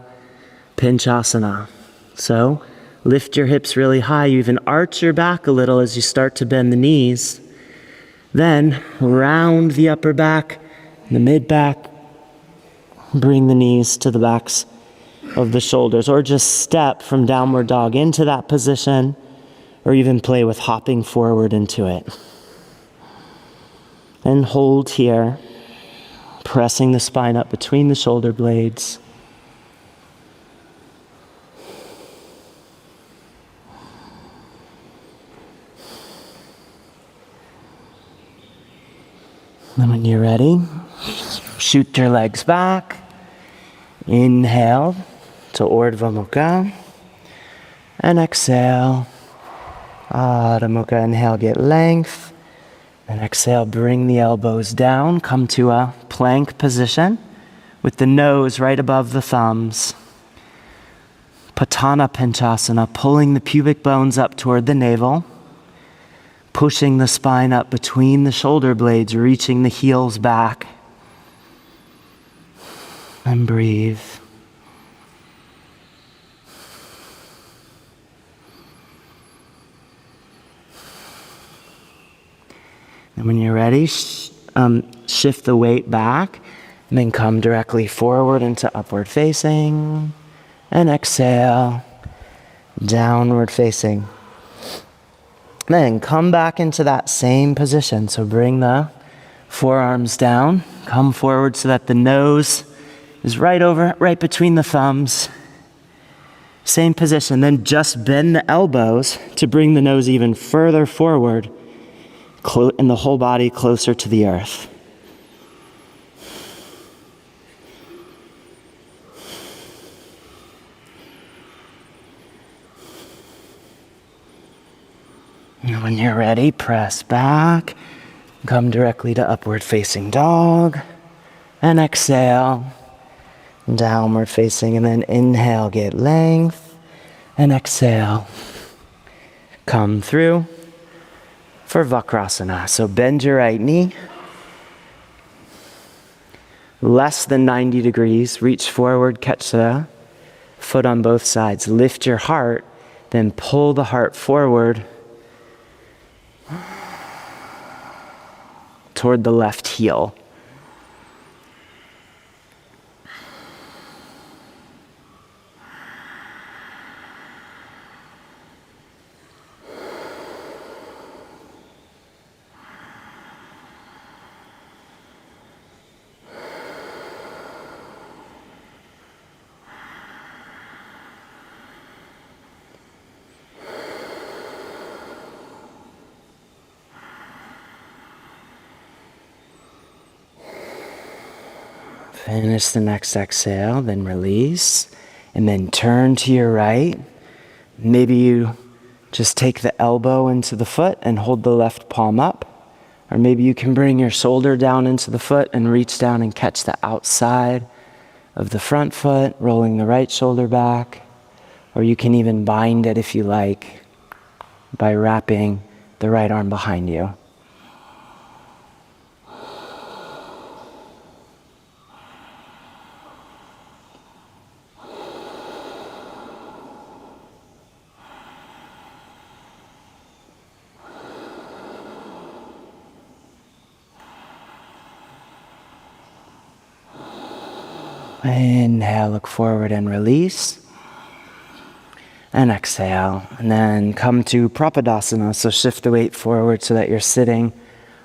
Pinchasana. So lift your hips really high. You even arch your back a little as you start to bend the knees. Then round the upper back, the mid back. Bring the knees to the backs of the shoulders, or just step from downward dog into that position, or even play with hopping forward into it. And hold here, pressing the spine up between the shoulder blades. And when you're ready, shoot your legs back. Inhale to Urdhva Mukha. And exhale, Adho Mukha. Inhale, get length. And exhale, bring the elbows down. Come to a plank position with the nose right above the thumbs. Patana Pinchasana, pulling the pubic bones up toward the navel. Pushing the spine up between the shoulder blades, reaching the heels back. And breathe. And when you're ready, shift the weight back, and then come directly forward into upward facing. And exhale, downward facing. Then come back into that same position. So bring the forearms down. Come forward so that the nose is right between the thumbs. Same position. Then just bend the elbows to bring the nose even further forward and the whole body closer to the earth. And when you're ready, press back. Come directly to upward facing dog. And exhale. Downward facing, and then inhale, get length. And exhale. Come through for Vakrasana. So bend your right knee. Less than 90 degrees. Reach forward, catch the foot on both sides. Lift your heart, then pull the heart forward toward the left heel. Finish the next exhale, then release, and then turn to your right. Maybe you just take the elbow into the foot and hold the left palm up. Or maybe you can bring your shoulder down into the foot and reach down and catch the outside of the front foot, rolling the right shoulder back. Or you can even bind it if you like by wrapping the right arm behind you. Inhale, look forward and release. And exhale. And then come to Prapadasana. So shift the weight forward so that you're sitting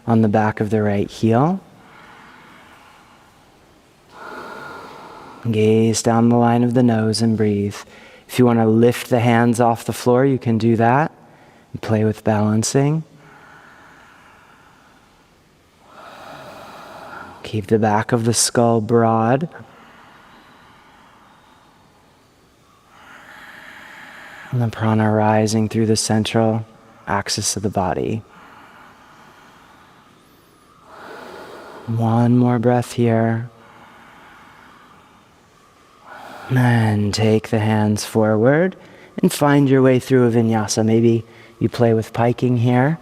on the back of the right heel. Gaze down the line of the nose and breathe. If you want to lift the hands off the floor, you can do that. And play with balancing. Keep the back of the skull broad. And the prana rising through the central axis of the body. One more breath here. And take the hands forward and find your way through a vinyasa. Maybe you play with piking here.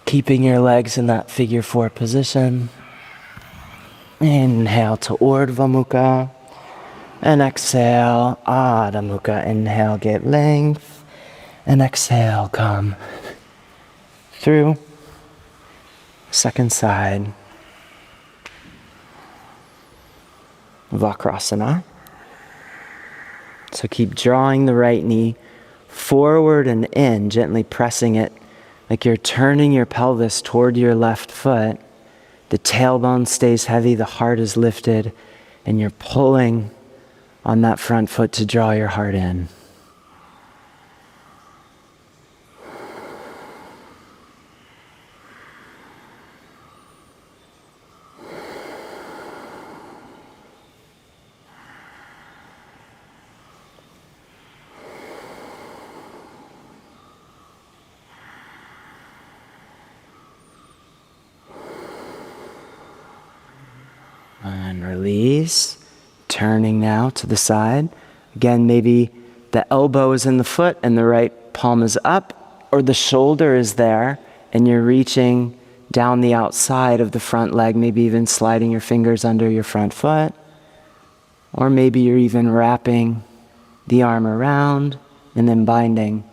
Keeping your legs in that figure 4 position. Inhale to Urdhva Mukha. And exhale, Adho Mukha. Inhale, get length. And exhale, come through. Second side. Vakrasana. So keep drawing the right knee forward and in, gently pressing it like you're turning your pelvis toward your left foot. The tailbone stays heavy, the heart is lifted, and you're pulling on that front foot to draw your heart in. And release. Turning now to the side. Again, maybe the elbow is in the foot and the right palm is up, or the shoulder is there and you're reaching down the outside of the front leg, maybe even sliding your fingers under your front foot. Or maybe you're even wrapping the arm around and then binding.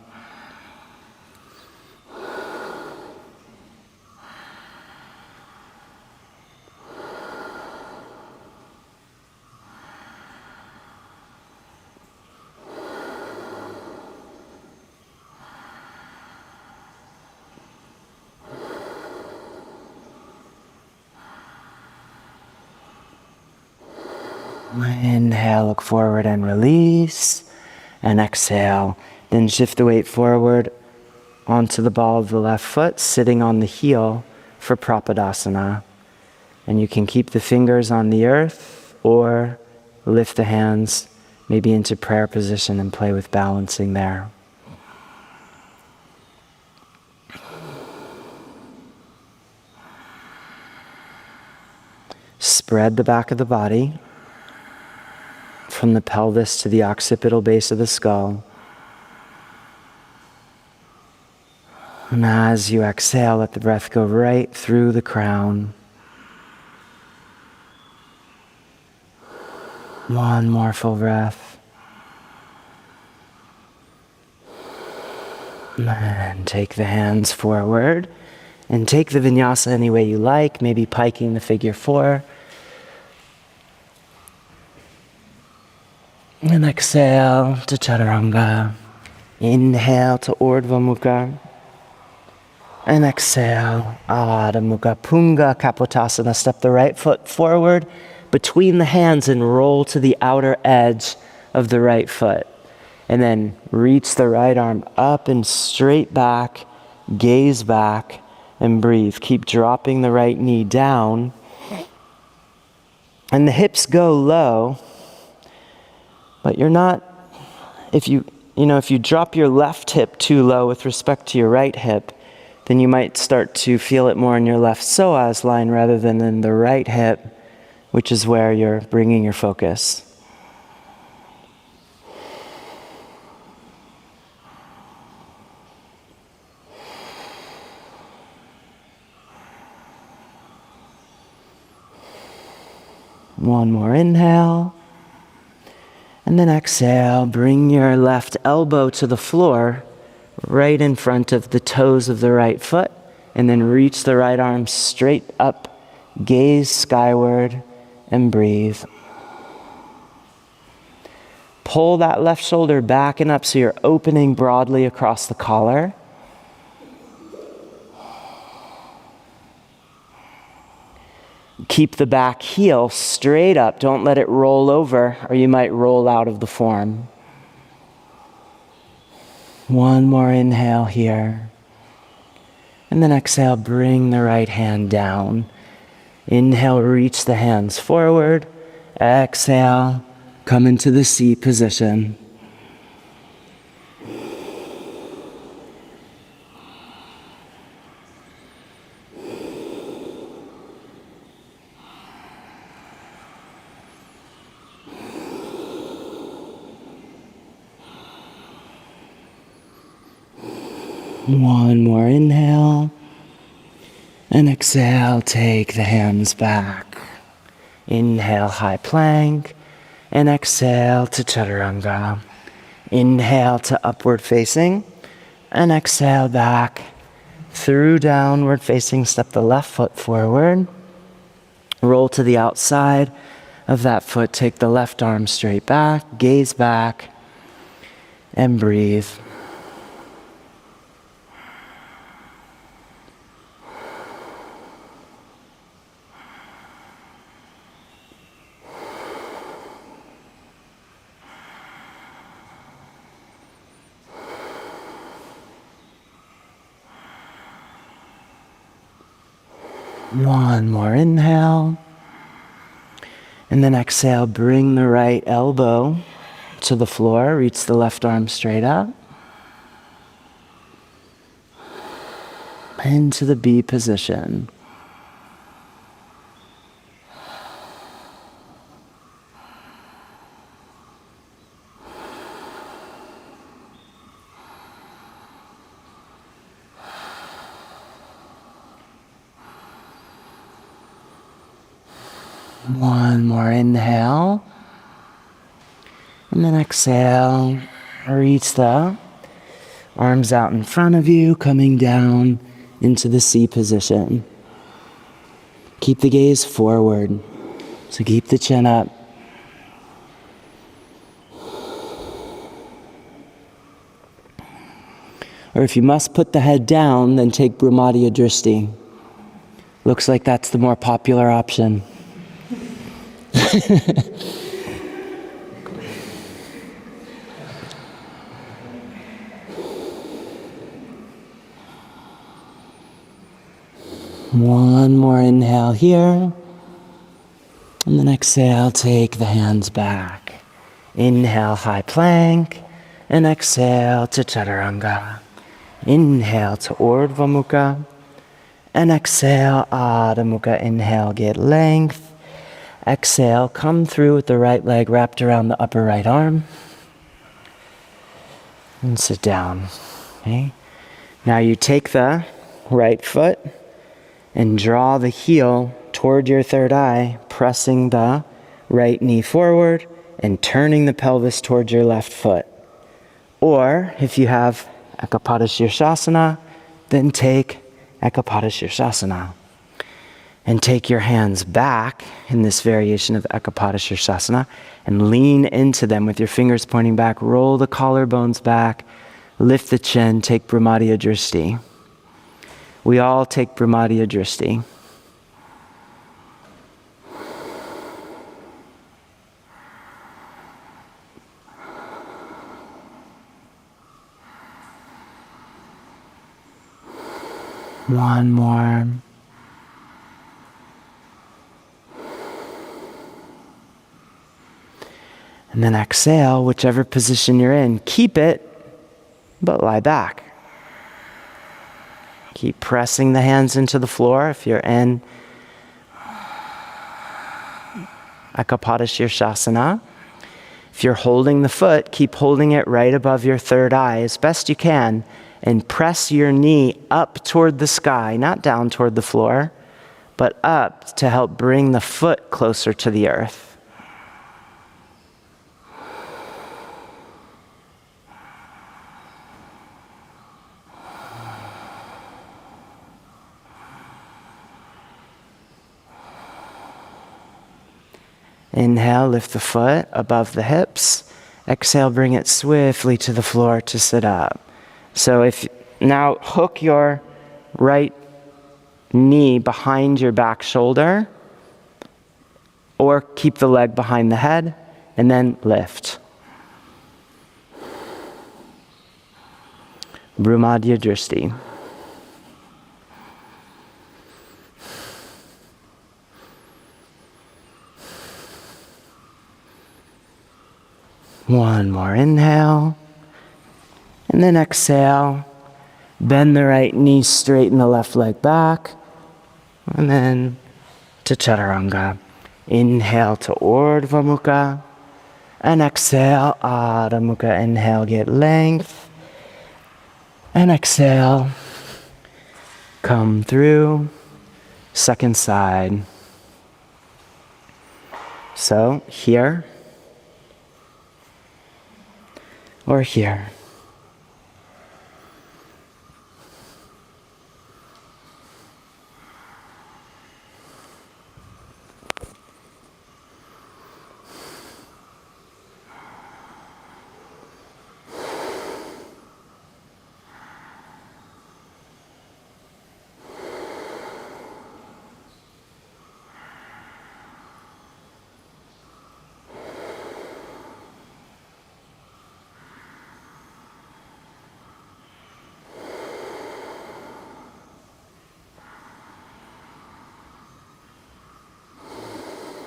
Inhale, look forward and release. And exhale. Then shift the weight forward onto the ball of the left foot, sitting on the heel for Prapadasana. And you can keep the fingers on the earth or lift the hands maybe into prayer position and play with balancing there. spread the back of the body from the pelvis to the occipital base of the skull. And as you exhale, let the breath go right through the crown. One more full breath. And take the hands forward. And take the vinyasa any way you like, maybe piking the figure 4. And exhale to Chaturanga. Inhale to Urdhva Mukha. And exhale, Adho Mukha. Punga Kapotasana. Step the right foot forward between the hands and roll to the outer edge of the right foot. And then reach the right arm up and straight back, gaze back, and breathe. Keep dropping the right knee down. And the hips go low, but you're not, if you drop your left hip too low with respect to your right hip, then you might start to feel it more in your left psoas line rather than in the right hip, which is where you're bringing your focus. One more inhale. And then exhale, bring your left elbow to the floor, right in front of the toes of the right foot, and then reach the right arm straight up, gaze skyward, and breathe. Pull that left shoulder back and up so you're opening broadly across the collar. Keep the back heel straight up. Don't let it roll over, or you might roll out of the form. One more inhale here. And then exhale, bring the right hand down. Inhale, reach the hands forward. Exhale, come into the C position. One more inhale, and exhale, take the hands back. Inhale, high plank, and exhale to Chaturanga. Inhale to upward facing, and exhale back through downward facing. Step the left foot forward, roll to the outside of that foot, take the left arm straight back, gaze back, and breathe. One more inhale, and then exhale, bring the right elbow to the floor, reach the left arm straight up, into the B position. One more inhale, and then exhale, reach the arms out in front of you, coming down into the C position. Keep the gaze forward, so keep the chin up. Or if you must put the head down, then take Brahmadya Drishti. Looks like that's the more popular option. One more inhale here, and then exhale, take the hands back. Inhale, high plank, and exhale to Chaturanga. Inhale to Urdhva Mukha, and exhale, Adho Mukha. Inhale, get length. Exhale, come through with the right leg wrapped around the upper right arm. And sit down. Okay? Now you take the right foot and draw the heel toward your third eye, pressing the right knee forward and turning the pelvis towards your left foot. Or if you have Ekapada Shavasana, then take Ekapada Shavasana. And take your hands back in this variation of Ekapada Shavasana and lean into them with your fingers pointing back. Roll the collarbones back, lift the chin, take Brahmadya Drishti. We all take Brahmadya Drishti. One more. And then exhale, whichever position you're in. Keep it, but lie back. Keep pressing the hands into the floor if you're in Ekapada Shavasana. If you're holding the foot, keep holding it right above your third eye as best you can, and press your knee up toward the sky, not down toward the floor, but up to help bring the foot closer to the earth. Inhale, lift the foot above the hips. Exhale, bring it swiftly to the floor to sit up. So if now hook your right knee behind your back shoulder, or keep the leg behind the head, and then lift. Brahmadya Drishti. One more inhale, and then exhale. Bend the right knee, straighten the left leg back, and then to Chaturanga. Inhale to Urdhva Mukha, and exhale, Adha Mukha. Inhale, get length, and exhale, come through, second side. So here, or here.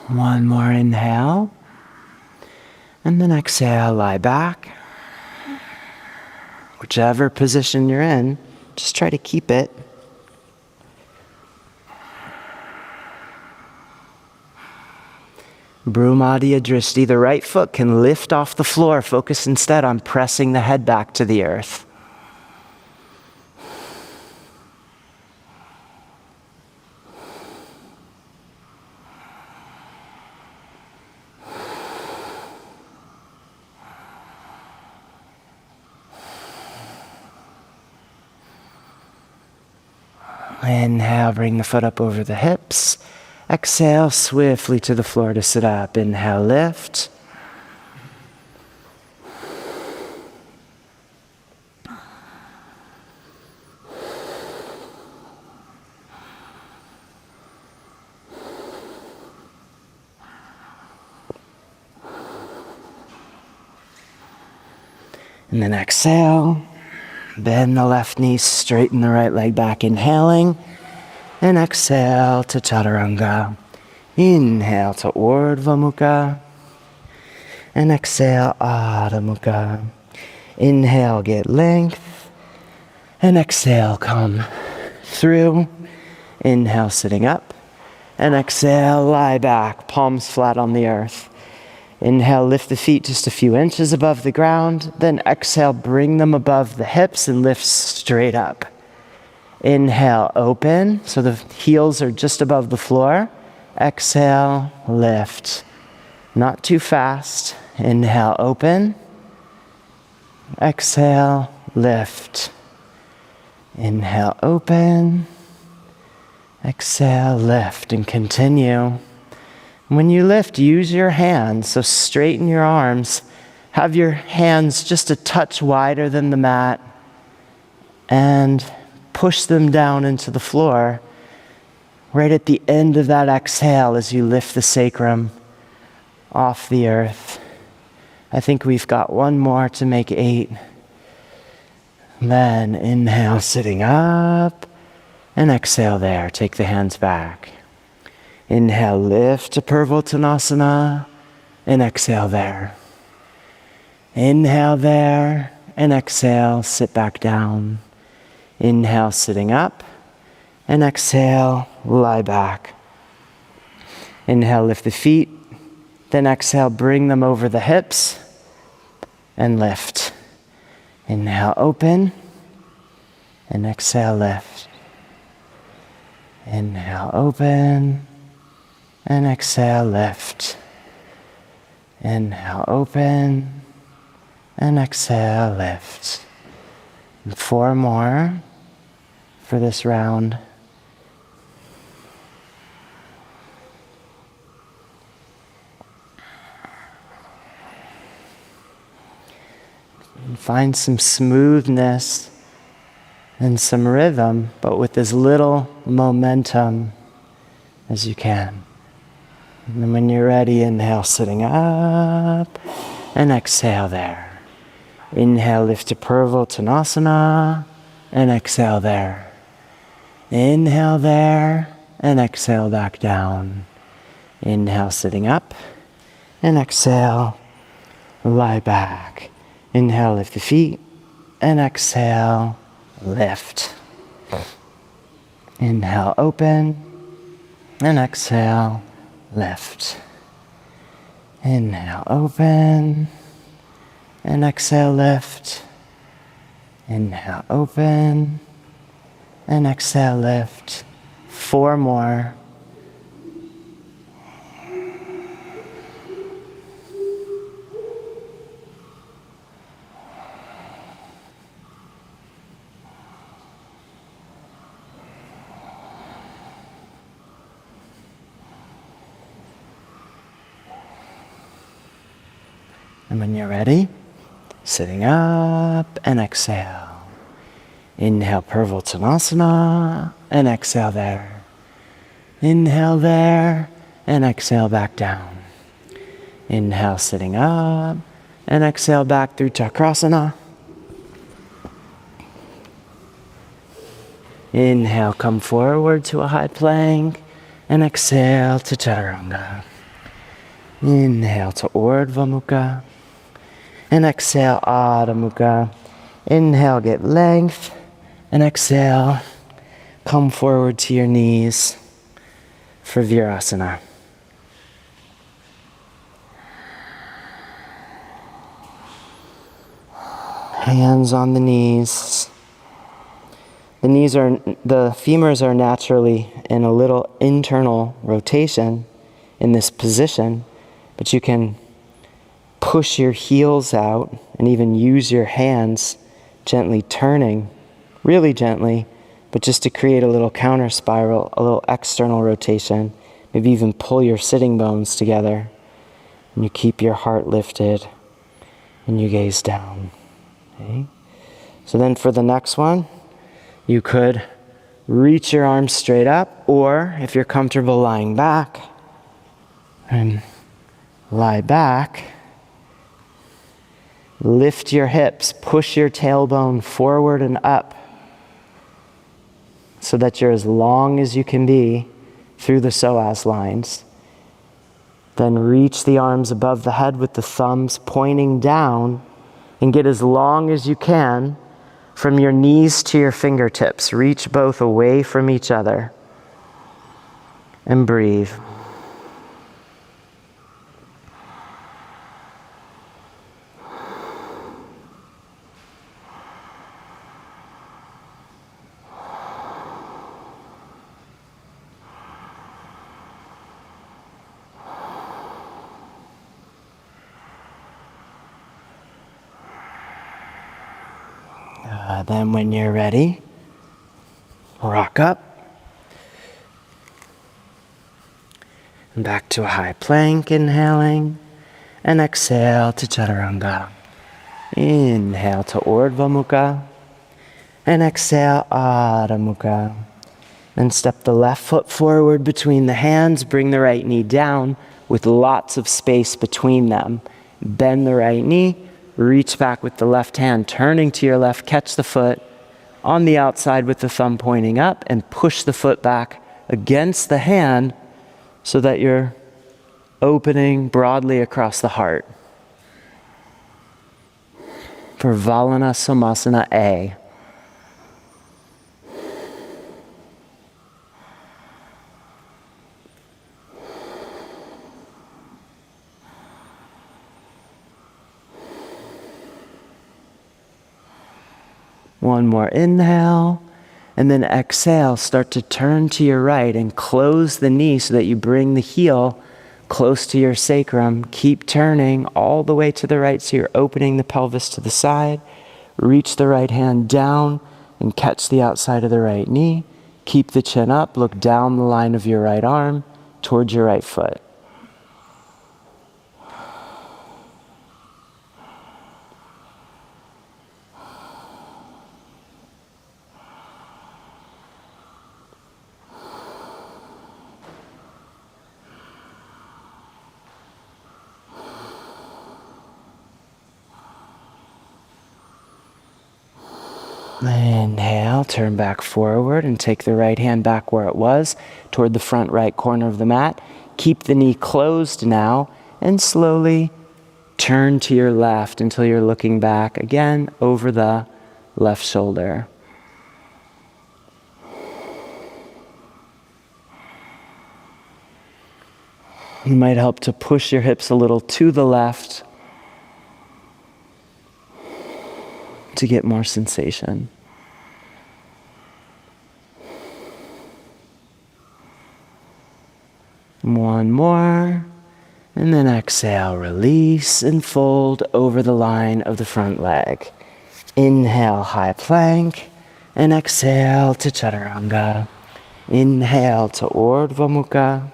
One more inhale, and then exhale, lie back. Whichever position you're in, just try to keep it. Brahmadya Drishti, the right foot can lift off the floor. Focus instead on pressing the head back to the earth. Inhale, bring the foot up over the hips. Exhale, swiftly to the floor to sit up. Inhale, lift. And then exhale. Bend the left knee, straighten the right leg back, inhaling. And exhale to Chaturanga. Inhale to Urdhva Mukha. And exhale, Adha Mukha. Inhale, get length. And exhale, come through. Inhale, sitting up. And exhale, lie back, palms flat on the earth. Inhale, lift the feet just a few inches above the ground. Then exhale, bring them above the hips and lift straight up. Inhale, open, so the heels are just above the floor. Exhale, lift. Not too fast. Inhale, open. Exhale, lift. Inhale, open. Exhale, lift, and continue. When you lift, use your hands, so straighten your arms. Have your hands just a touch wider than the mat and push them down into the floor right at the end of that exhale as you lift the sacrum off the earth. I think we've got one more to make 8. Then inhale, sitting up, and exhale there. Take the hands back. Inhale, lift to Parvitta, and exhale there. Inhale there, and exhale, sit back down. Inhale, sitting up, and exhale, lie back. Inhale, lift the feet, then exhale, bring them over the hips, and lift. Inhale, open, and exhale, lift. Inhale, open, and exhale, lift. Inhale, open, and exhale, lift. And 4 more for this round. And find some smoothness and some rhythm, but with as little momentum as you can. And then when you're ready, inhale, sitting up, and exhale there. Inhale, lift to Parvitta, and exhale there. Inhale there, and exhale back down. Inhale, sitting up, and exhale, lie back. Inhale, lift the feet, and exhale, lift. Inhale, open, and exhale, lift. Inhale, open, and exhale, lift. Inhale, open, and exhale, lift. 4 more. And when you're ready, sitting up and exhale. Inhale, Parvitta, and exhale there. Inhale there, and exhale back down. Inhale, sitting up, and exhale back through Chakrasana. Inhale, come forward to a high plank, and exhale to Chaturanga. Inhale to Urdhva Mukha. And exhale, Adho Mukha. Inhale, get length. And exhale, come forward to your knees for Virasana. Hands on the knees. The femurs are naturally in a little internal rotation in this position, but you can push your heels out and even use your hands gently turning, really gently, but just to create a little counter spiral, a little external rotation. Maybe even pull your sitting bones together. And you keep your heart lifted and you gaze down. Okay? So then for the next one, you could reach your arms straight up, or if you're comfortable lying back, and lie back. Lift your hips, push your tailbone forward and up so that you're as long as you can be through the psoas lines. Then reach the arms above the head with the thumbs pointing down and get as long as you can from your knees to your fingertips. Reach both away from each other. And breathe. Then when you're ready, rock up. And back to a high plank, inhaling. And exhale to Chaturanga. Inhale to Urdhva Mukha. And exhale, Adho Mukha. Then step the left foot forward between the hands. Bring the right knee down with lots of space between them. Bend the right knee. Reach back with the left hand, turning to your left. Catch the foot on the outside with the thumb pointing up and push the foot back against the hand so that you're opening broadly across the heart. For Valana Samasana A. One more inhale, and then exhale. Start to turn to your right and close the knee so that you bring the heel close to your sacrum. Keep turning all the way to the right so you're opening the pelvis to the side. Reach the right hand down and catch the outside of the right knee. Keep the chin up. Look down the line of your right arm towards your right foot. Inhale, turn back forward and take the right hand back where it was, toward the front right corner of the mat. Keep the knee closed now and slowly turn to your left until you're looking back again over the left shoulder. You might help to push your hips a little to the left to get more sensation. One more, and then exhale, release and fold over the line of the front leg. Inhale, high plank, and exhale to Chaturanga. Inhale to Urdhva Mukha,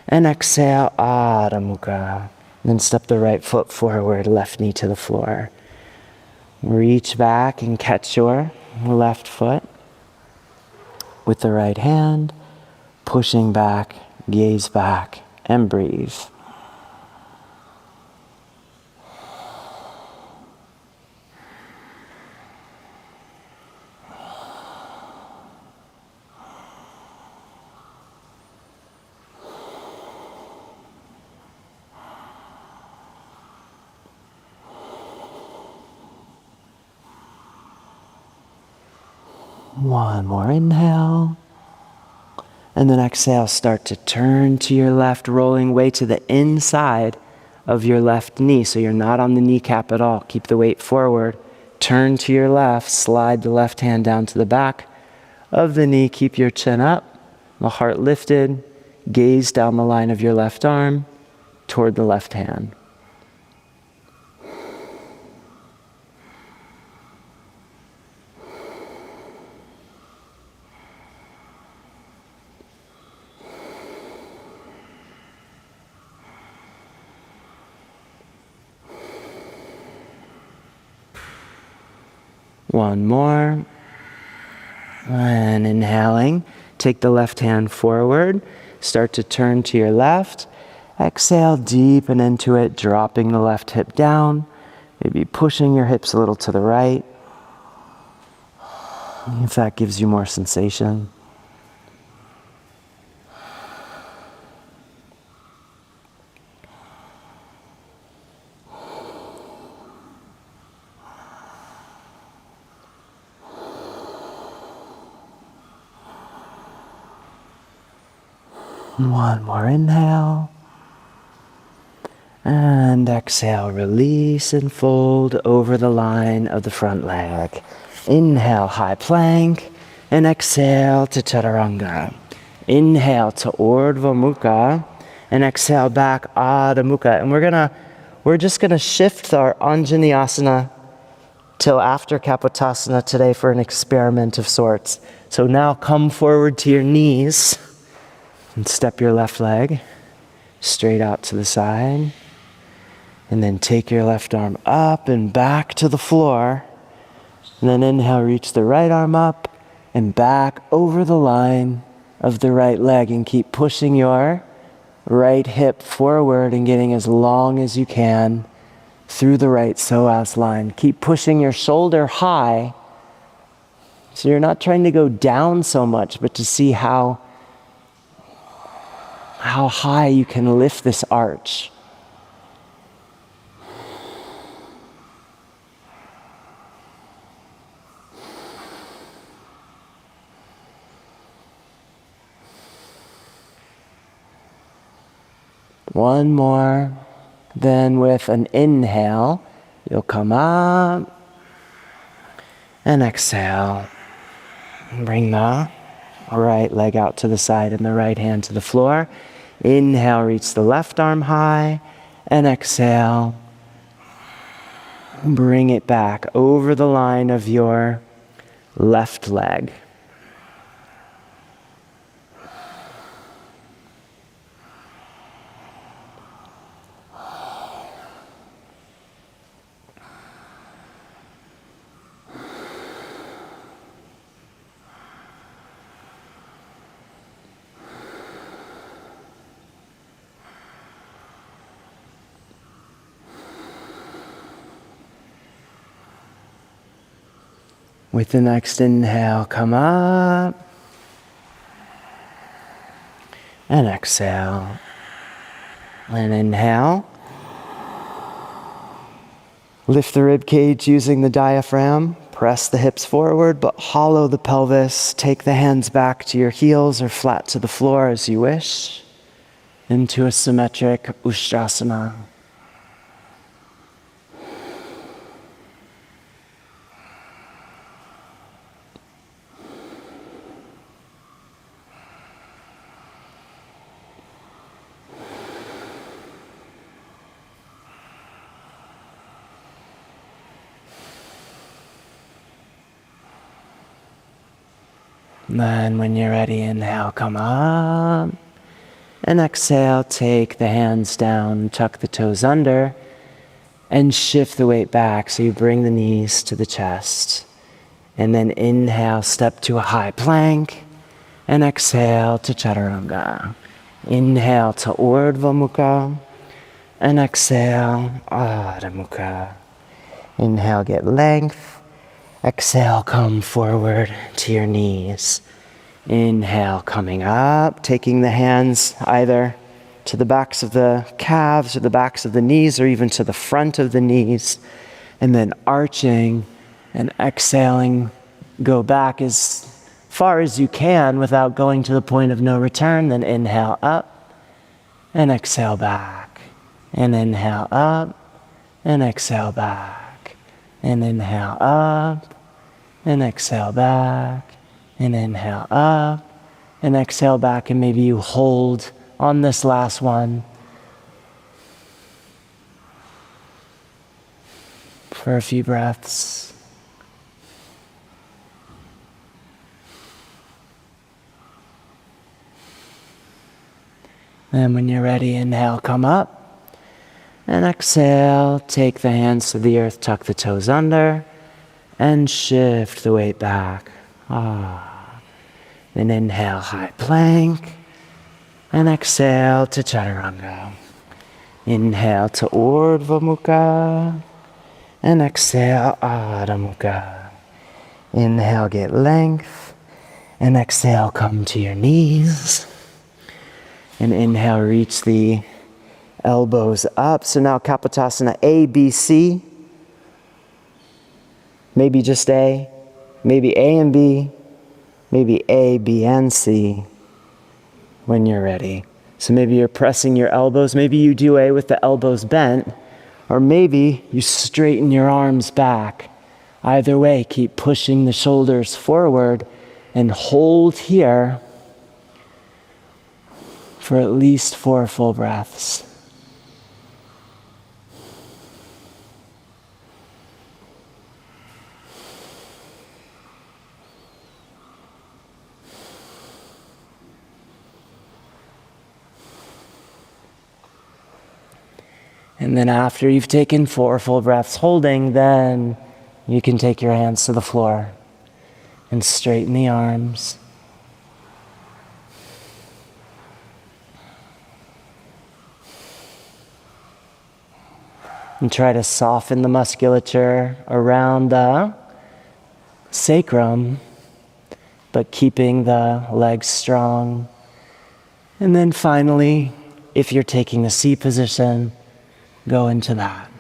and exhale, Adho Mukha. Then step the right foot forward, left knee to the floor. Reach back and catch your left foot with the right hand, pushing back, gaze back, and breathe. One more inhale. And then exhale, start to turn to your left, rolling weight to the inside of your left knee. So you're not on the kneecap at all. Keep the weight forward. Turn to your left, slide the left hand down to the back of the knee. Keep your chin up, the heart lifted. Gaze down the line of your left arm toward the left hand. One more. And inhaling, take the left hand forward. Start to turn to your left. Exhale, deepen into it, dropping the left hip down. Maybe pushing your hips a little to the right, if that gives you more sensation. One more inhale. And exhale, release and fold over the line of the front leg. Inhale, high plank. And exhale to chaturanga. Inhale to Urdhva Mukha. And exhale back, Adho Mukha. And we're just gonna shift our Anjaneyasana till after Kapotasana today for an experiment of sorts. So now come forward to your knees and step your left leg straight out to the side. And then take your left arm up and back to the floor. And then inhale, reach the right arm up and back over the line of the right leg. And keep pushing your right hip forward and getting as long as you can through the right psoas line. Keep pushing your shoulder high. So you're not trying to go down so much, but to see how high you can lift this arch. One more. Then with an inhale, you'll come up and exhale. Bring the right leg out to the side and the right hand to the floor. Inhale, reach the left arm high, and exhale. Bring it back over the line of your left leg. With the next inhale, come up and exhale. And inhale. Lift the rib cage using the diaphragm. Press the hips forward, but hollow the pelvis. Take the hands back to your heels or flat to the floor as you wish. Into a symmetric Ushtrasana. Then when you're ready, inhale, come up. And exhale, take the hands down, tuck the toes under, and shift the weight back so you bring the knees to the chest. And then inhale, step to a high plank, and exhale to chaturanga. Inhale to Urdhva Mukha, and exhale, Adho Mukha. Inhale, get length. Exhale, come forward to your knees. Inhale, coming up, taking the hands either to the backs of the calves or the backs of the knees or even to the front of the knees. And then arching and exhaling, go back as far as you can without going to the point of no return. Then inhale up and exhale back. And inhale up and exhale back. And inhale up. And exhale back, and inhale up, and exhale back, and maybe you hold on this last one for a few breaths. And when you're ready, inhale, come up, and exhale, take the hands to the earth, tuck the toes under, and shift the weight back. Then inhale, high plank. And exhale to chaturanga. Inhale to Urdhva Mukha. And exhale, Adho Mukha. Inhale, get length. And exhale, come to your knees. And inhale, reach the elbows up. So now Kapotasana A, B, C. Maybe just A, maybe A and B, maybe A, B, and C. when you're ready. So maybe you're pressing your elbows, maybe you do A with the elbows bent, or maybe you straighten your arms back. Either way, keep pushing the shoulders forward and hold here for at least 4 full breaths. And then after you've taken 4 full breaths holding, then you can take your hands to the floor and straighten the arms. And try to soften the musculature around the sacrum, but keeping the legs strong. And then finally, if you're taking the C position, go into that.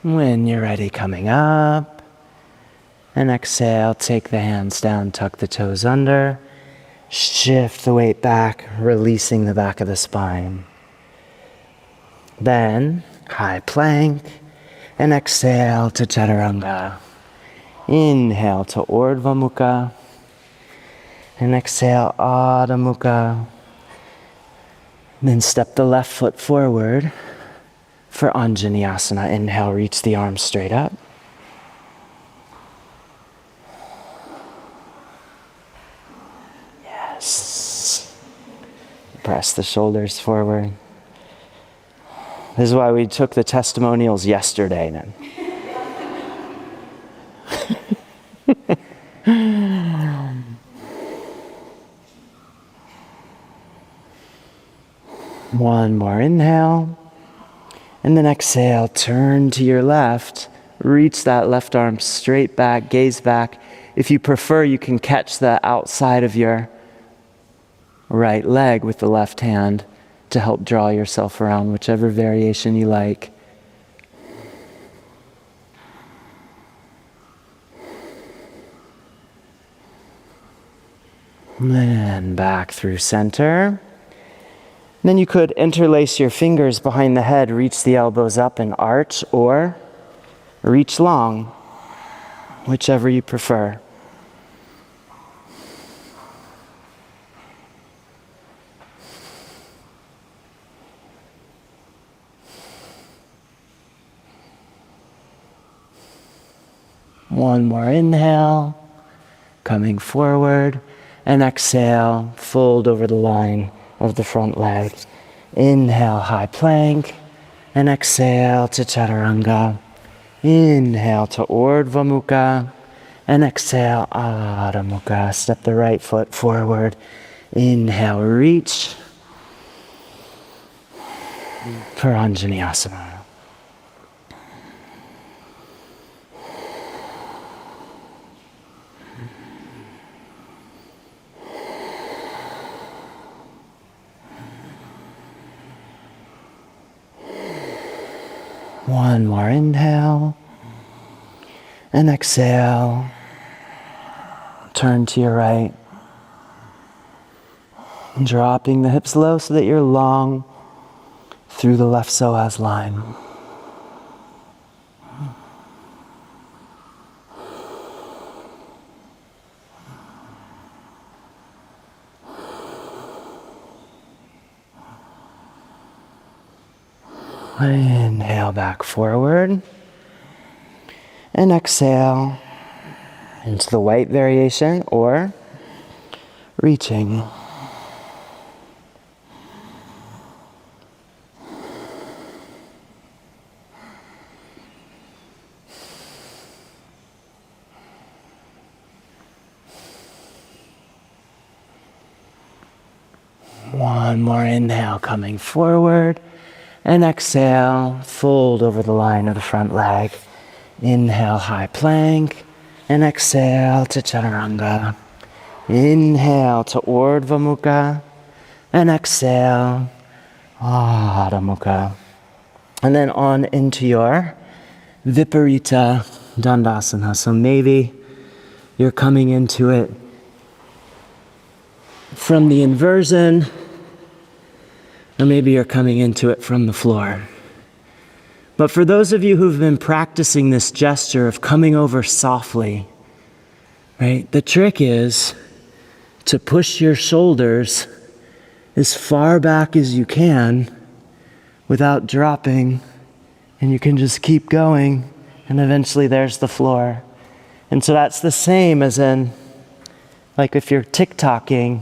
When you're ready, coming up, and exhale, take the hands down, tuck the toes under, shift the weight back, releasing the back of the spine. Then, high plank, and exhale to chaturanga. Inhale to Urdhva Mukha, and exhale Adho Mukha. Then step the left foot forward for Anjaneyasana. Inhale, reach the arms straight up. Yes. Press the shoulders forward. This is why we took the testimonials yesterday then. One more inhale. And then exhale, turn to your left, reach that left arm straight back, gaze back. If you prefer, you can catch the outside of your right leg with the left hand to help draw yourself around, whichever variation you like. Then back through center. Then you could interlace your fingers behind the head, reach the elbows up and arch, or reach long, whichever you prefer. One more inhale, coming forward, and exhale, fold over the line of the front leg. Inhale, high plank, and exhale to chaturanga. Inhale to Urdhva Mukha, and exhale Adho Mukha. Step the right foot forward. Inhale, reach for Anjaneyasana. One more inhale, and exhale, turn to your right, dropping the hips low so that you're long through the left psoas line. Inhale back forward, and exhale into the white variation or reaching. One more inhale, coming forward. And exhale, fold over the line of the front leg. Inhale, high plank. And exhale to Chaturanga. Inhale to Urdhva Mukha. And exhale, Adho Mukha. And then on into your Viparita Dandasana. So maybe you're coming into it from the inversion, or maybe you're coming into it from the floor. But for those of you who've been practicing this gesture of coming over softly, right, the trick is to push your shoulders as far back as you can without dropping, and you can just keep going, and eventually there's the floor. And so that's the same as in, like if you're tick-tocking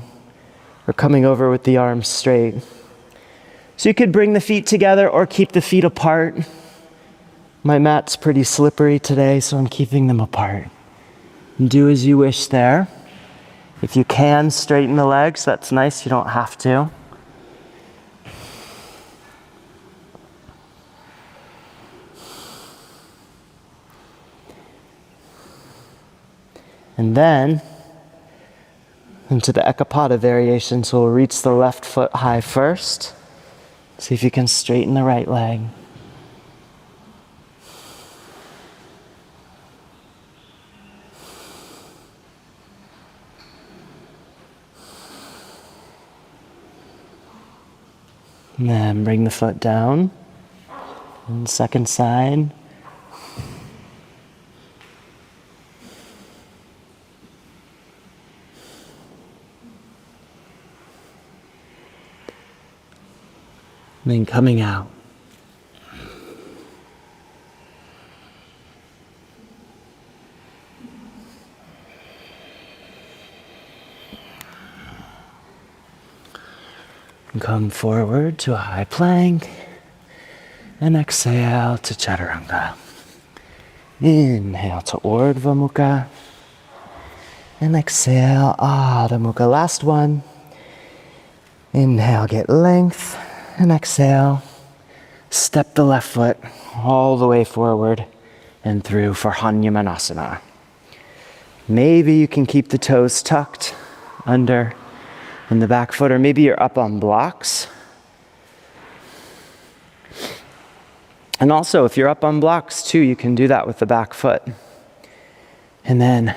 or coming over with the arms straight. So you could bring the feet together or keep the feet apart. My mat's pretty slippery today, so I'm keeping them apart. And do as you wish there. If you can, straighten the legs. That's nice. You don't have to. And then, into the Ekapada variation, so we'll reach the left foot high first. See if you can straighten the right leg. And then bring the foot down. And second side. And then coming out. And come forward to a high plank. And exhale to Chaturanga. Inhale to Urdhva Mukha. And exhale, Adho Mukha. Last one. Inhale, get length. And exhale, step the left foot all the way forward and through for Hanyamanasana. Maybe you can keep the toes tucked under in the back foot, or maybe you're up on blocks. And also, if you're up on blocks too, you can do that with the back foot. And then,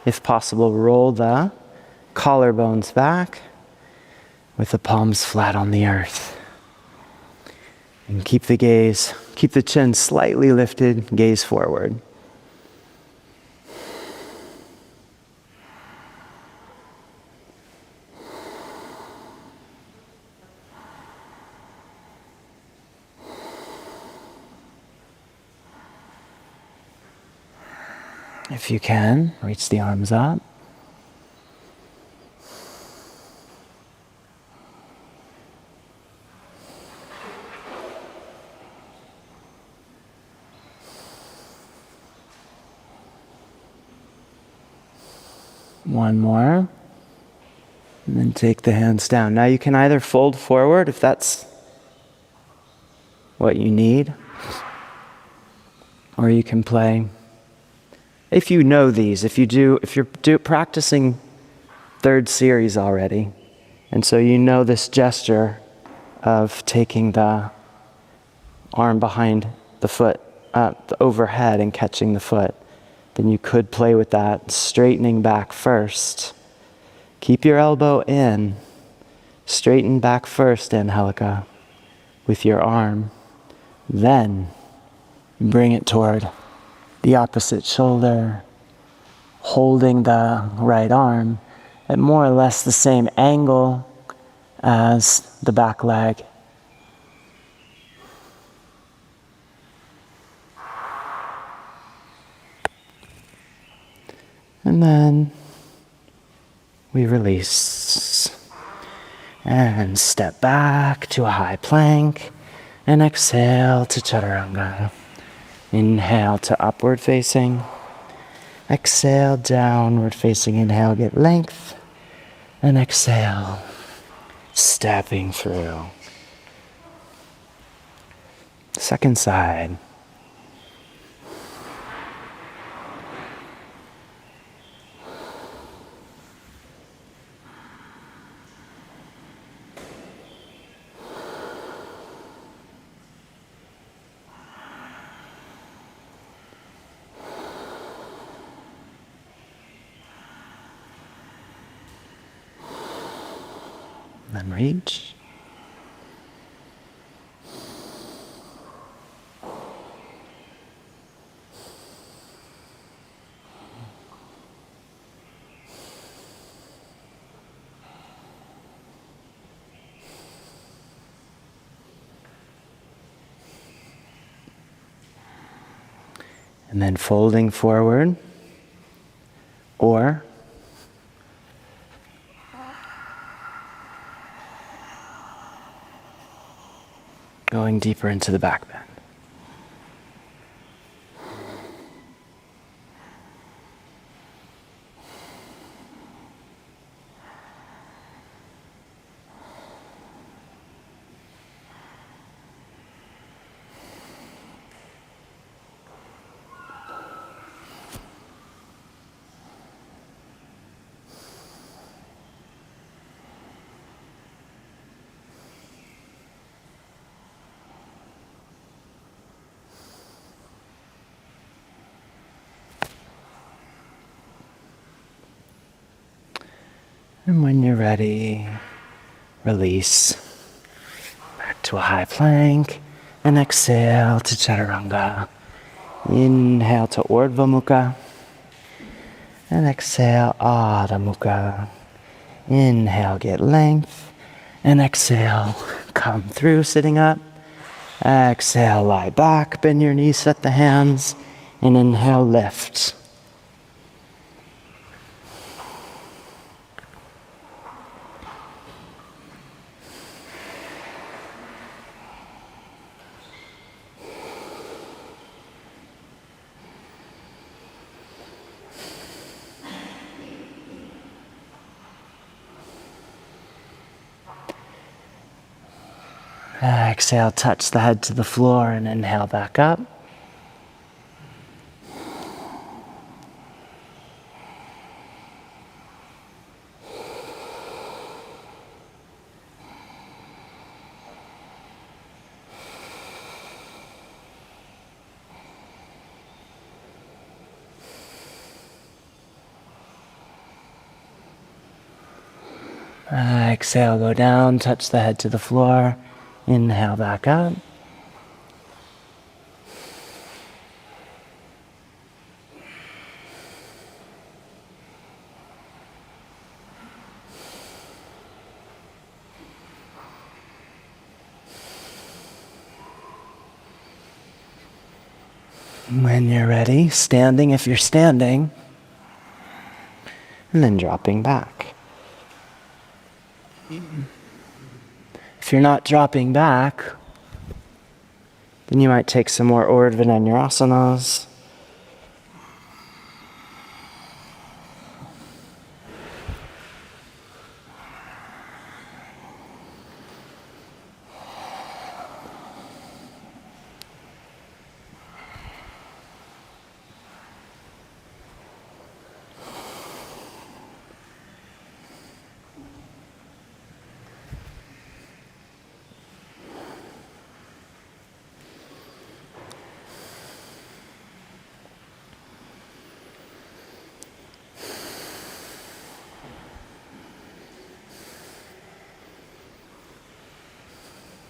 if possible, roll the collarbones back with the palms flat on the earth. And keep the gaze, keep the chin slightly lifted, gaze forward. If you can, reach the arms up. One more. And then take the hands down. Now you can either fold forward if that's what you need, or you can play. If you know these, if you're practicing third series already, and so you know this gesture of taking the arm behind the foot, overhead and catching the foot, then you could play with that, straightening back first. Keep your elbow in, straighten back first, Angelica, with your arm. Then bring it toward the opposite shoulder, holding the right arm at more or less the same angle as the back leg. And then we release and step back to a high plank and exhale to Chaturanga. Inhale to upward facing. Exhale, downward facing. Inhale, get length. And exhale, stepping through. Second side. Then reach. And then folding forward, or going deeper into the back bend. And when you're ready, release back to a high plank and exhale to Chaturanga. Inhale to Urdhva Mukha and exhale Adho Mukha. Inhale, get length, and exhale, come through sitting up. Exhale, lie back, bend your knees, set the hands, and inhale, lift. Exhale, touch the head to the floor and inhale back up. Exhale, go down, touch the head to the floor. Inhale back up. When you're ready, standing if you're standing, and then dropping back. If you're not dropping back, then you might take some more Urdhva Dhanurasanas.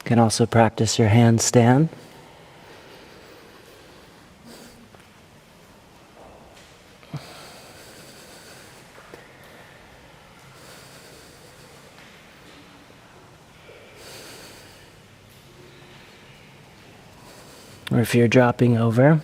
You can also practice your handstand. Or if you're dropping over,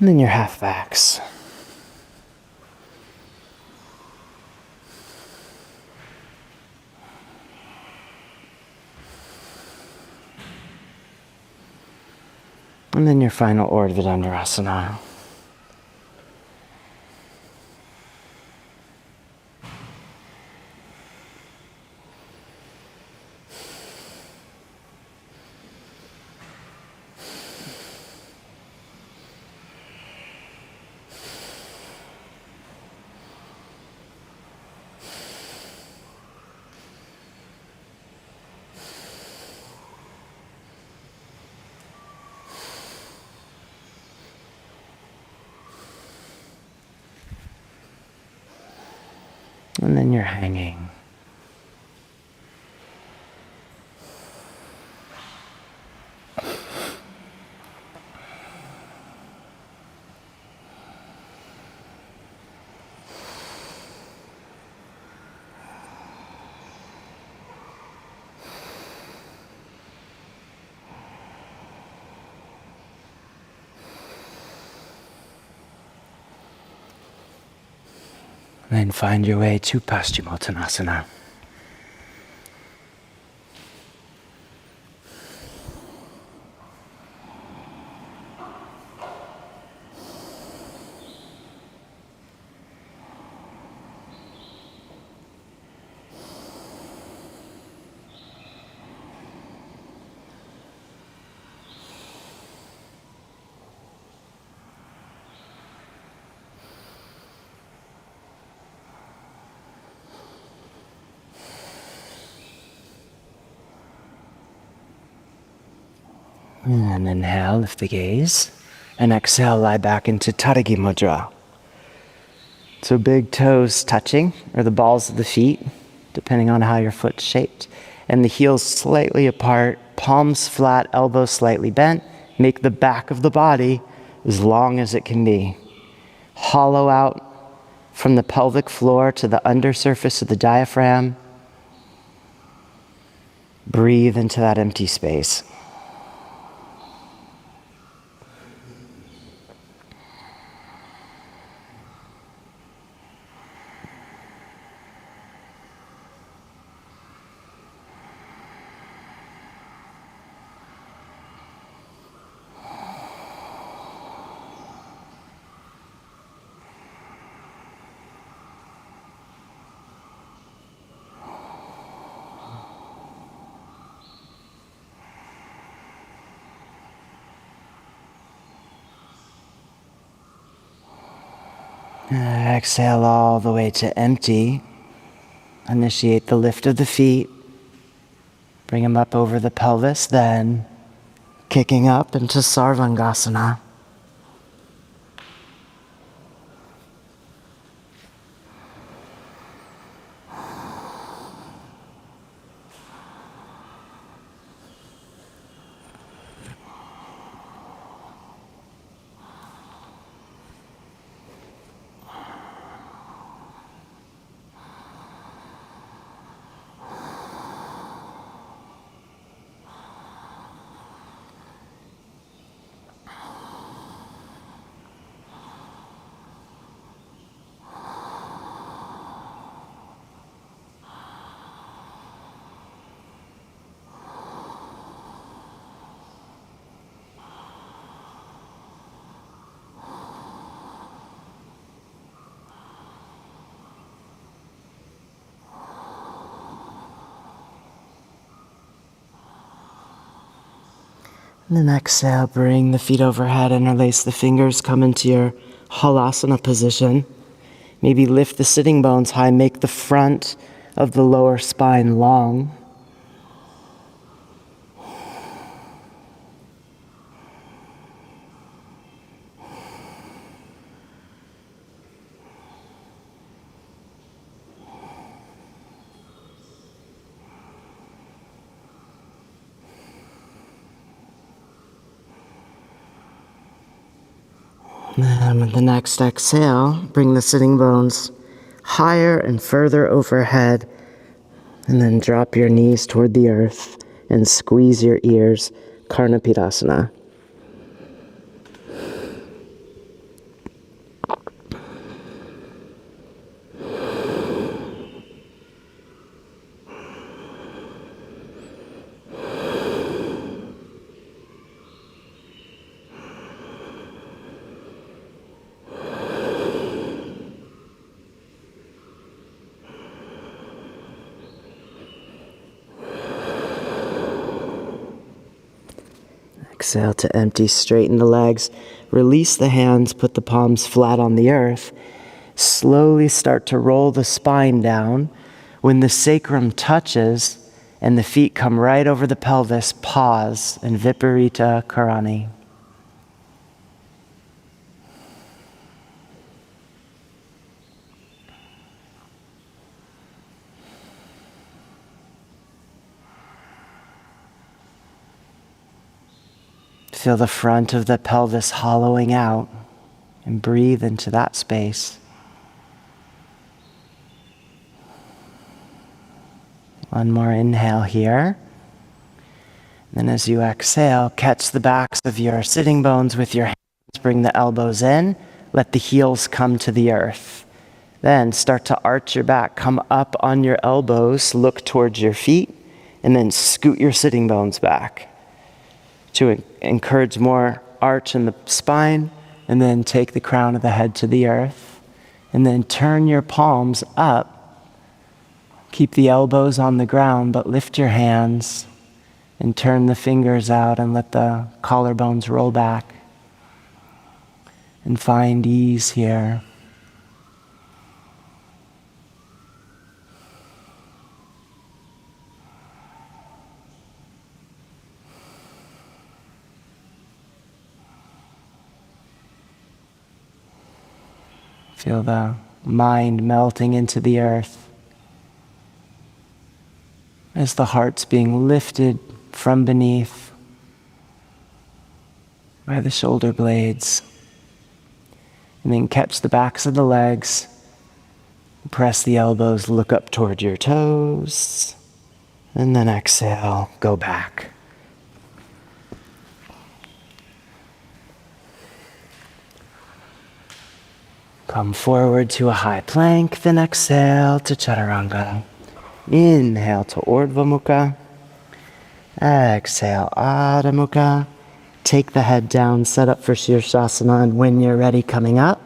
and then your half backs. And then your final Urdhva Dhanurasana. And then you're hanging. Then find your way to Paschimottanasana. And inhale, lift the gaze. And exhale, lie back into Tadagi Mudra. So big toes touching, or the balls of the feet, depending on how your foot's shaped. And the heels slightly apart, palms flat, elbows slightly bent. Make the back of the body as long as it can be. Hollow out from the pelvic floor to the undersurface of the diaphragm. Breathe into that empty space. Exhale all the way to empty. Initiate the lift of the feet. Bring them up over the pelvis, then kicking up into Sarvangasana. And then exhale, bring the feet overhead, interlace the fingers, come into your halasana position. Maybe lift the sitting bones high, make the front of the lower spine long. And with the next exhale, bring the sitting bones higher and further overhead, and then drop your knees toward the earth and squeeze your ears, Karnapidasana. Exhale to empty, straighten the legs. Release the hands, put the palms flat on the earth. Slowly start to roll the spine down. When the sacrum touches and the feet come right over the pelvis, pause in Viparita Karani. Feel the front of the pelvis hollowing out and breathe into that space. One more inhale here. Then as you exhale, catch the backs of your sitting bones with your hands. Bring the elbows in. Let the heels come to the earth. Then start to arch your back. Come up on your elbows. Look towards your feet. And then scoot your sitting bones back to encourage more arch in the spine. And then take the crown of the head to the earth. And then turn your palms up. Keep the elbows on the ground, but lift your hands and turn the fingers out and let the collarbones roll back. And find ease here. Feel the mind melting into the earth as the heart's being lifted from beneath by the shoulder blades. And then catch the backs of the legs, press the elbows, look up toward your toes, and then exhale, go back. Come forward to a high plank, then exhale to Chaturanga. Inhale to Urdhva Mukha. Exhale, Adho Mukha. Take the head down, set up for Shavasana, and when you're ready, coming up.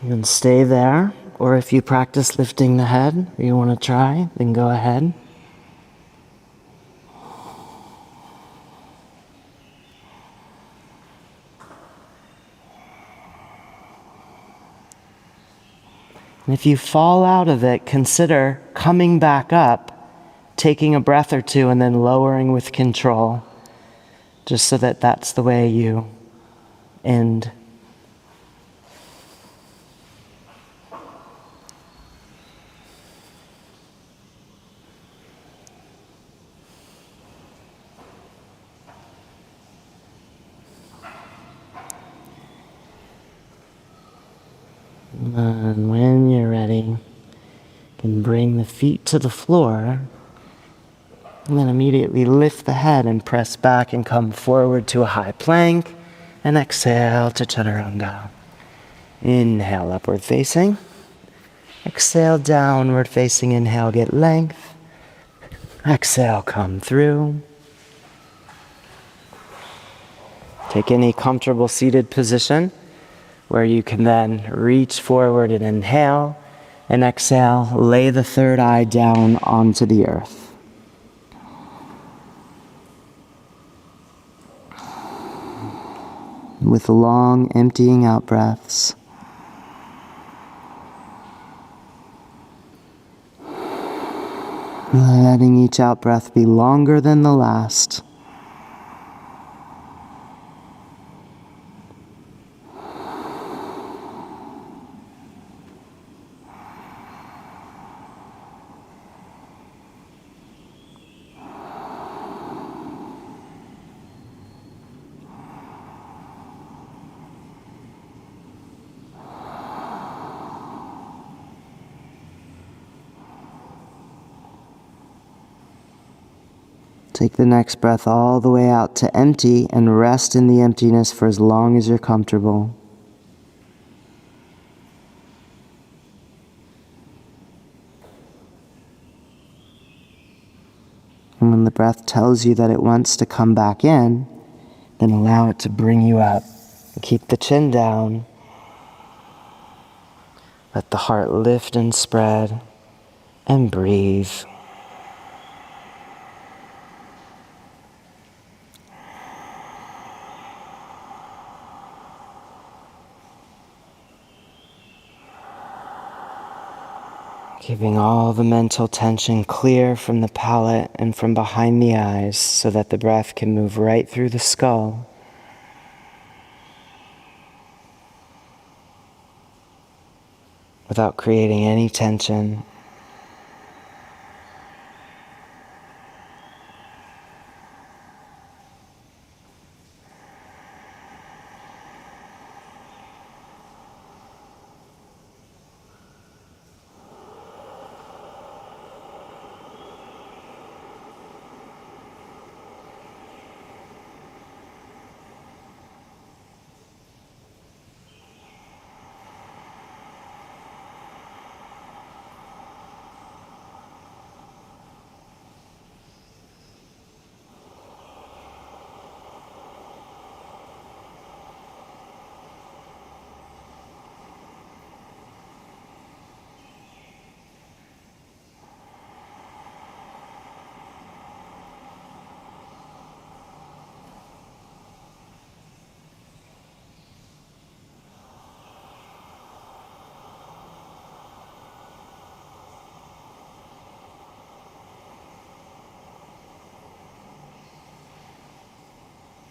You can stay there, or if you practice lifting the head, or you want to try, then go ahead. And if you fall out of it, consider coming back up, taking a breath or two, and then lowering with control, just so that that's the way you end. And when you're ready, you can bring the feet to the floor, and then immediately lift the head and press back and come forward to a high plank, and exhale to Chaturanga. Inhale, upward facing. Exhale, downward facing. Inhale, get length. Exhale, come through. Take any comfortable seated position where you can then reach forward and inhale, and exhale, lay the third eye down onto the earth. With long emptying out breaths. Letting each out breath be longer than the last. Take the next breath all the way out to empty and rest in the emptiness for as long as you're comfortable. And when the breath tells you that it wants to come back in, then allow it to bring you up. Keep the chin down. Let the heart lift and spread, and breathe. Keeping all the mental tension clear from the palate and from behind the eyes so that the breath can move right through the skull. Without creating any tension.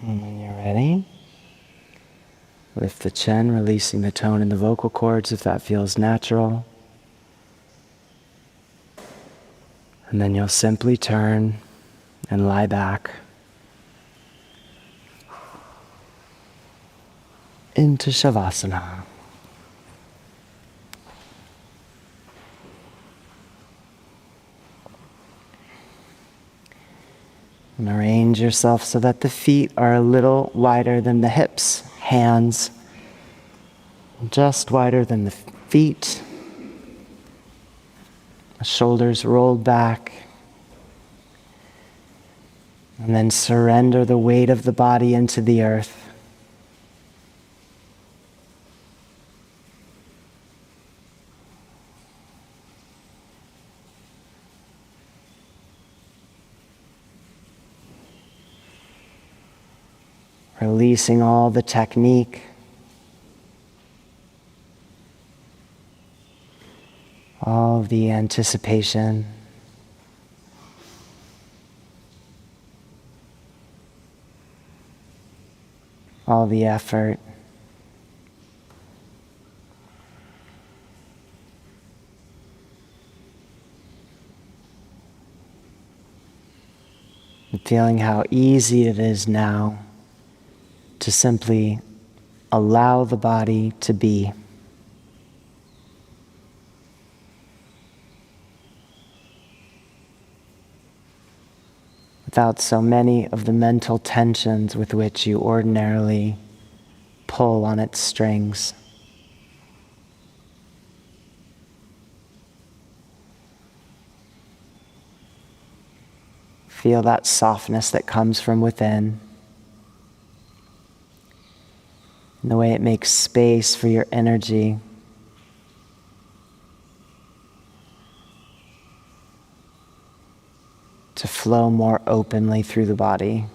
And when you're ready, lift the chin, releasing the tone in the vocal cords if that feels natural. And then you'll simply turn and lie back into Shavasana. And arrange yourself so that the feet are a little wider than the hips, hands just wider than the feet, the shoulders rolled back, and then surrender the weight of the body into the earth. Releasing all the technique, all of the anticipation, all the effort. And feeling how easy it is now to simply allow the body to be. Without so many of the mental tensions with which you ordinarily pull on its strings. Feel that softness that comes from within. And the way it makes space for your energy. To flow more openly through the body.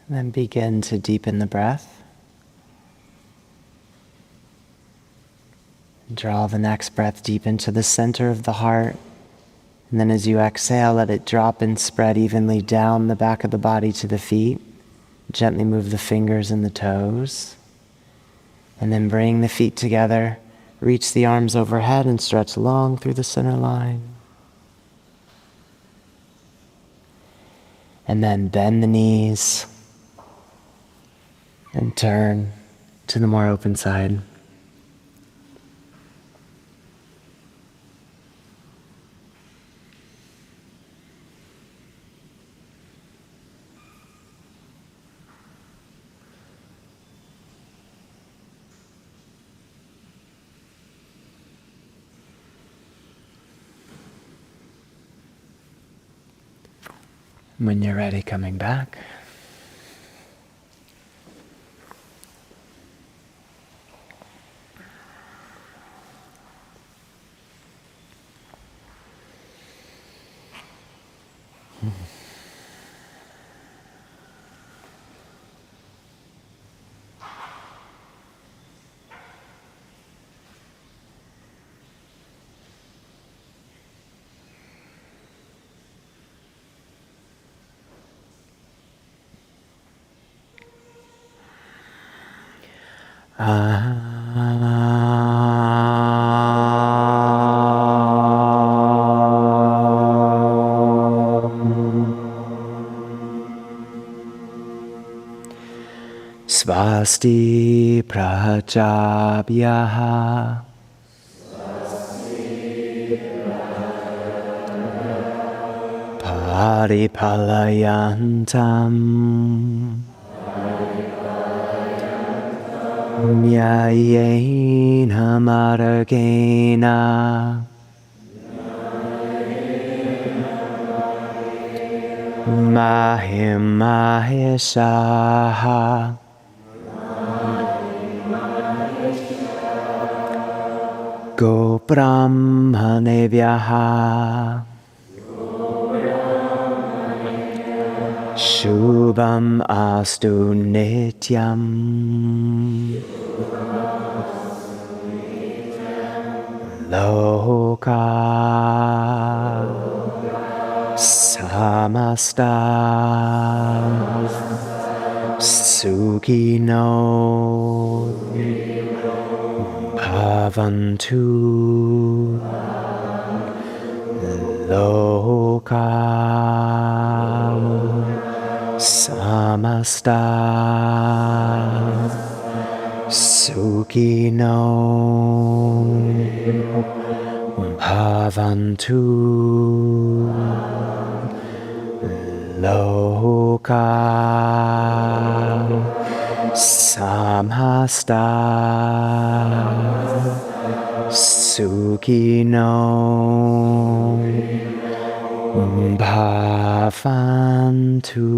Then begin to deepen the breath. Draw the next breath deep into the center of the heart. And then as you exhale, let it drop and spread evenly down the back of the body to the feet. Gently move the fingers and the toes. And then bring the feet together. Reach the arms overhead and stretch long through the center line. And then bend the knees and turn to the more open side. When you're ready, coming back. Swasti Prajabhyaha Paripalayantam Nyayena Maragena Mahim Maheshaha Go Brahmanevyaha Shubham Astu Nityam Loka Samasta Sukhino Bhavantu Loka Samasta Sukhino Bhavantu Loka Samasta Sukhino Bhavantu.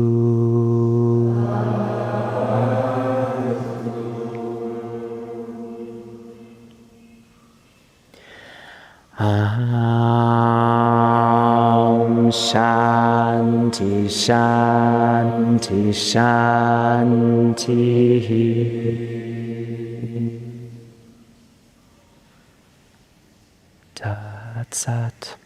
Shanti, Shanti, Shanti. Tat Sat.